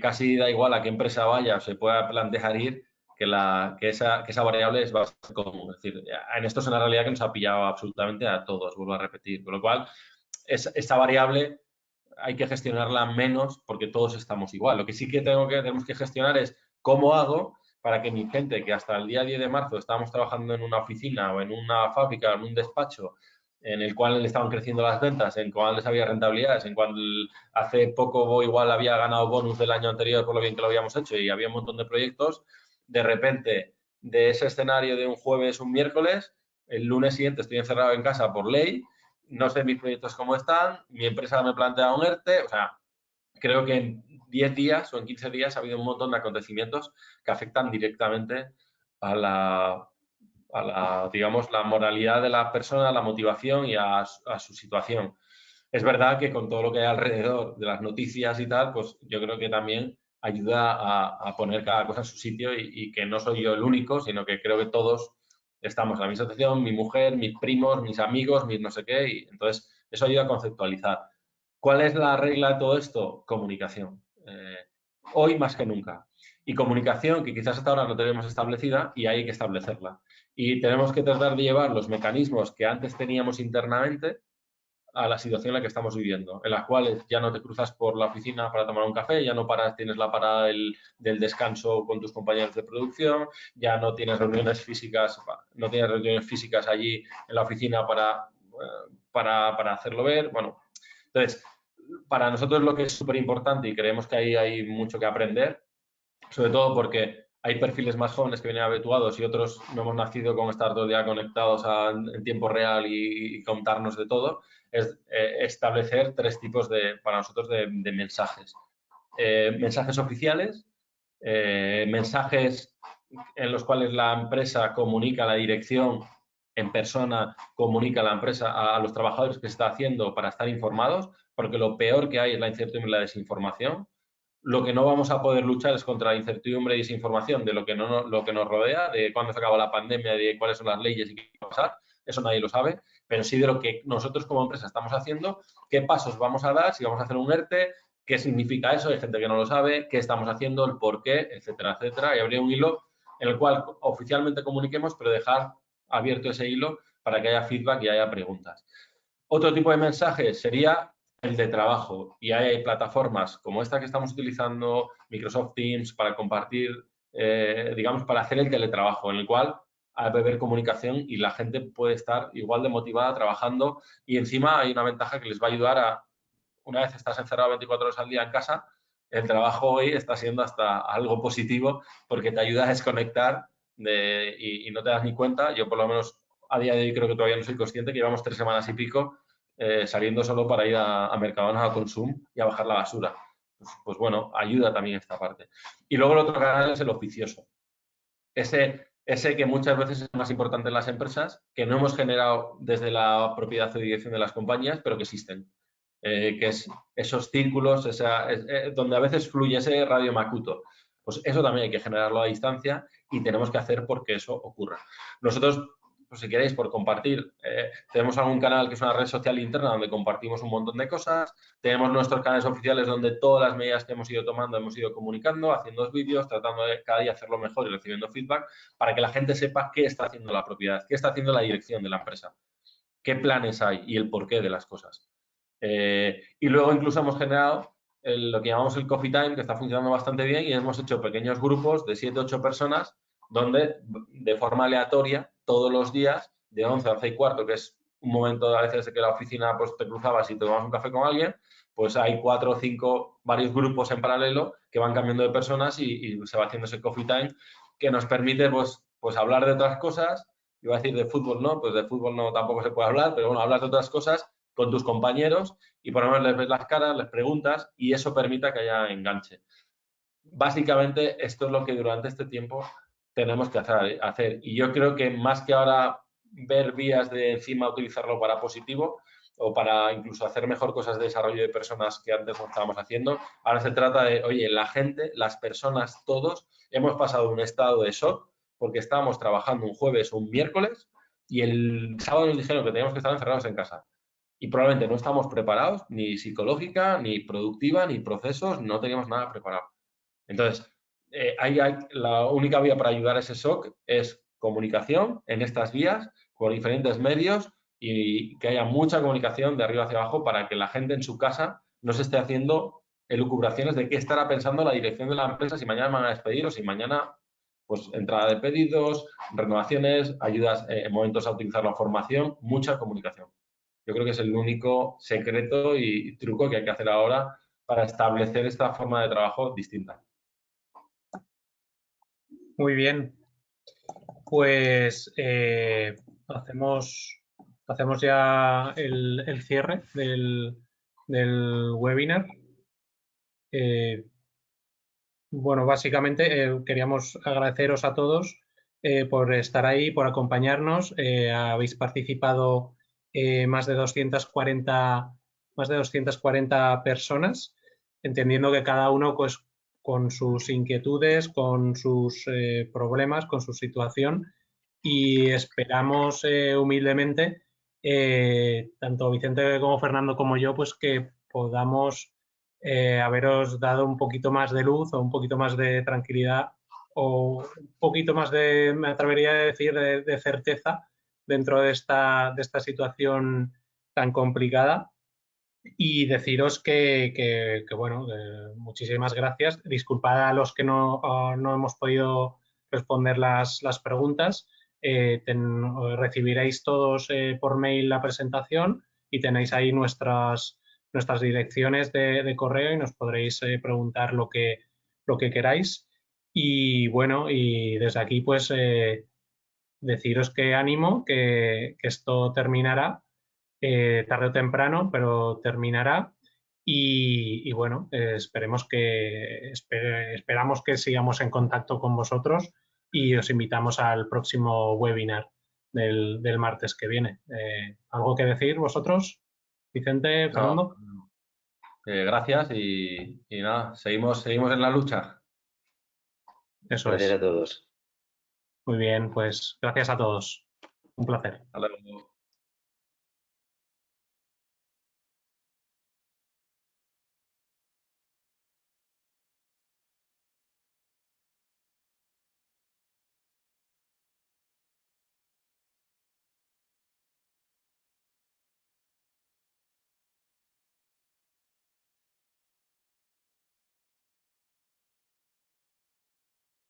casi da igual a qué empresa vaya o se pueda plantear ir, que esa variable es bastante común. Es decir, en esto es una realidad que nos ha pillado absolutamente a todos, vuelvo a repetir. Con lo cual, esta variable hay que gestionarla menos porque todos estamos igual. Lo que sí que tenemos que gestionar es cómo hago para que mi gente, que hasta el día 10 de marzo estábamos trabajando en una oficina o en una fábrica o en un despacho en el cual le estaban creciendo las ventas, en cual les había rentabilidades, en cual hace poco igual había ganado bonus del año anterior por lo bien que lo habíamos hecho y había un montón de proyectos, de repente, de ese escenario de un jueves, un miércoles, el lunes siguiente estoy encerrado en casa por ley, no sé mis proyectos cómo están, mi empresa me plantea un ERTE, o sea, creo que en 10 días o en 15 días ha habido un montón de acontecimientos que afectan directamente a digamos, la moralidad de la persona, la motivación y a su situación. Es verdad que con todo lo que hay alrededor de las noticias y tal, pues yo creo que también ayuda a poner cada cosa en su sitio y que no soy yo el único, sino que creo que todos estamos en la misma situación, mi mujer, mis primos, mis amigos, mis no sé qué, y entonces eso ayuda a conceptualizar. ¿Cuál es la regla de todo esto? Comunicación. Hoy más que nunca. Y comunicación que quizás hasta ahora no tenemos establecida y hay que establecerla. Y tenemos que tratar de llevar los mecanismos que antes teníamos internamente a la situación en la que estamos viviendo, en las cuales ya no te cruzas por la oficina para tomar un café, ya no paras, tienes la parada del descanso con tus compañeros de producción, ya no tienes reuniones físicas, allí en la oficina para hacerlo ver. Bueno, entonces, para nosotros lo que es súper importante, y creemos que ahí hay mucho que aprender, sobre todo porque hay perfiles más jóvenes que vienen habituados y otros no hemos nacido con estar todo el día conectados en tiempo real y contarnos de todo, es establecer 3 tipos para nosotros de mensajes. Mensajes oficiales, mensajes en los cuales la empresa comunica a la dirección en persona, comunica a la empresa, a los trabajadores que está haciendo para estar informados, porque lo peor que hay es la incertidumbre y la desinformación. Lo que no vamos a poder luchar es contra la incertidumbre y desinformación de lo que nos rodea, de cuándo se acaba la pandemia, de cuáles son las leyes y qué va a pasar. Eso nadie lo sabe, pero sí de lo que nosotros como empresa estamos haciendo, qué pasos vamos a dar, si vamos a hacer un ERTE, qué significa eso, hay gente que no lo sabe, qué estamos haciendo, el por qué, etcétera, etcétera. Y habría un hilo en el cual oficialmente comuniquemos, pero dejar abierto ese hilo para que haya feedback y haya preguntas. Otro tipo de mensaje sería el de trabajo, y hay plataformas como esta que estamos utilizando, Microsoft Teams, para compartir, digamos, para hacer el teletrabajo, en el cual hay que haber comunicación y la gente puede estar igual de motivada trabajando, y encima hay una ventaja que les va a ayudar a, una vez estás encerrado 24 horas al día en casa, el trabajo hoy está siendo hasta algo positivo porque te ayuda a desconectar y no te das ni cuenta. Yo por lo menos a día de hoy creo que todavía no soy consciente que llevamos 3 semanas y pico saliendo solo para ir a Mercadona, a Consum y a bajar la basura. Pues bueno, ayuda también esta parte. Y luego el otro canal es el oficioso. Ese que muchas veces es más importante en las empresas, que no hemos generado desde la propiedad o dirección de las compañías, pero que existen. Que es esos círculos, donde a veces fluye ese radio Makuto. Pues eso también hay que generarlo a distancia y tenemos que hacer porque eso ocurra. Nosotros, pues si queréis, por compartir, tenemos algún canal que es una red social interna donde compartimos un montón de cosas, tenemos nuestros canales oficiales donde todas las medidas que hemos ido tomando hemos ido comunicando, haciendo vídeos, tratando de cada día hacerlo mejor y recibiendo feedback para que la gente sepa qué está haciendo la propiedad, qué está haciendo la dirección de la empresa, qué planes hay y el porqué de las cosas. Y luego incluso hemos generado lo que llamamos el Coffee Time, que está funcionando bastante bien, y hemos hecho pequeños grupos de 7 o 8 personas donde de forma aleatoria todos los días de 11 a 11 y cuarto, que es un momento a veces de que la oficina pues te cruzabas y te tomas un café con alguien, pues hay 4 o 5 varios grupos en paralelo que van cambiando de personas y se va haciendo ese Coffee Time que nos permite pues hablar de otras cosas. Iba a decir de fútbol no, pues de fútbol no tampoco se puede hablar, pero bueno, hablar de otras cosas con tus compañeros y por lo menos les ves las caras, les preguntas y eso permita que haya enganche. Básicamente esto es lo que durante este tiempo tenemos que hacer. Y yo creo que más que ahora ver vías de encima utilizarlo para positivo o para incluso hacer mejor cosas de desarrollo de personas que antes no estábamos haciendo, ahora se trata de, oye, la gente, las personas, todos, hemos pasado un estado de shock porque estábamos trabajando un jueves o un miércoles y el sábado nos dijeron que teníamos que estar encerrados en casa. Y probablemente no estamos preparados, ni psicológica, ni productiva, ni procesos, no teníamos nada preparado. Entonces, la única vía para ayudar a ese shock es comunicación en estas vías, con diferentes medios y que haya mucha comunicación de arriba hacia abajo para que la gente en su casa no se esté haciendo elucubraciones de qué estará pensando la dirección de la empresa si mañana van a despedir o si mañana, pues, entrada de pedidos, renovaciones, ayudas en momentos a utilizar la formación, mucha comunicación. Yo creo que es el único secreto y truco que hay que hacer ahora para establecer esta forma de trabajo distinta. Muy bien. Pues hacemos ya el cierre del webinar. Bueno, básicamente queríamos agradeceros a todos por estar ahí, por acompañarnos. Habéis participado más de 240 personas, entendiendo que cada uno pues, con sus inquietudes, con sus problemas, con su situación, y esperamos humildemente, tanto Vicente como Fernando como yo, pues que podamos haberos dado un poquito más de luz o un poquito más de tranquilidad o un poquito más de, me atrevería a decir, de certeza dentro de esta situación tan complicada. Y deciros bueno, muchísimas gracias. Disculpad a los que no hemos podido responder las preguntas. Recibiréis todos por mail la presentación y tenéis ahí nuestras direcciones de correo y nos podréis preguntar lo que queráis. Y bueno, y desde aquí pues deciros que ánimo, que esto terminará tarde o temprano, pero terminará. Y bueno, esperamos que sigamos en contacto con vosotros y os invitamos al próximo webinar del martes que viene. ¿Algo que decir vosotros? Vicente, Fernando. No, gracias y nada, seguimos en la lucha. Eso Gracias es. a todos. Muy bien, pues gracias a todos. Un placer. Hasta luego.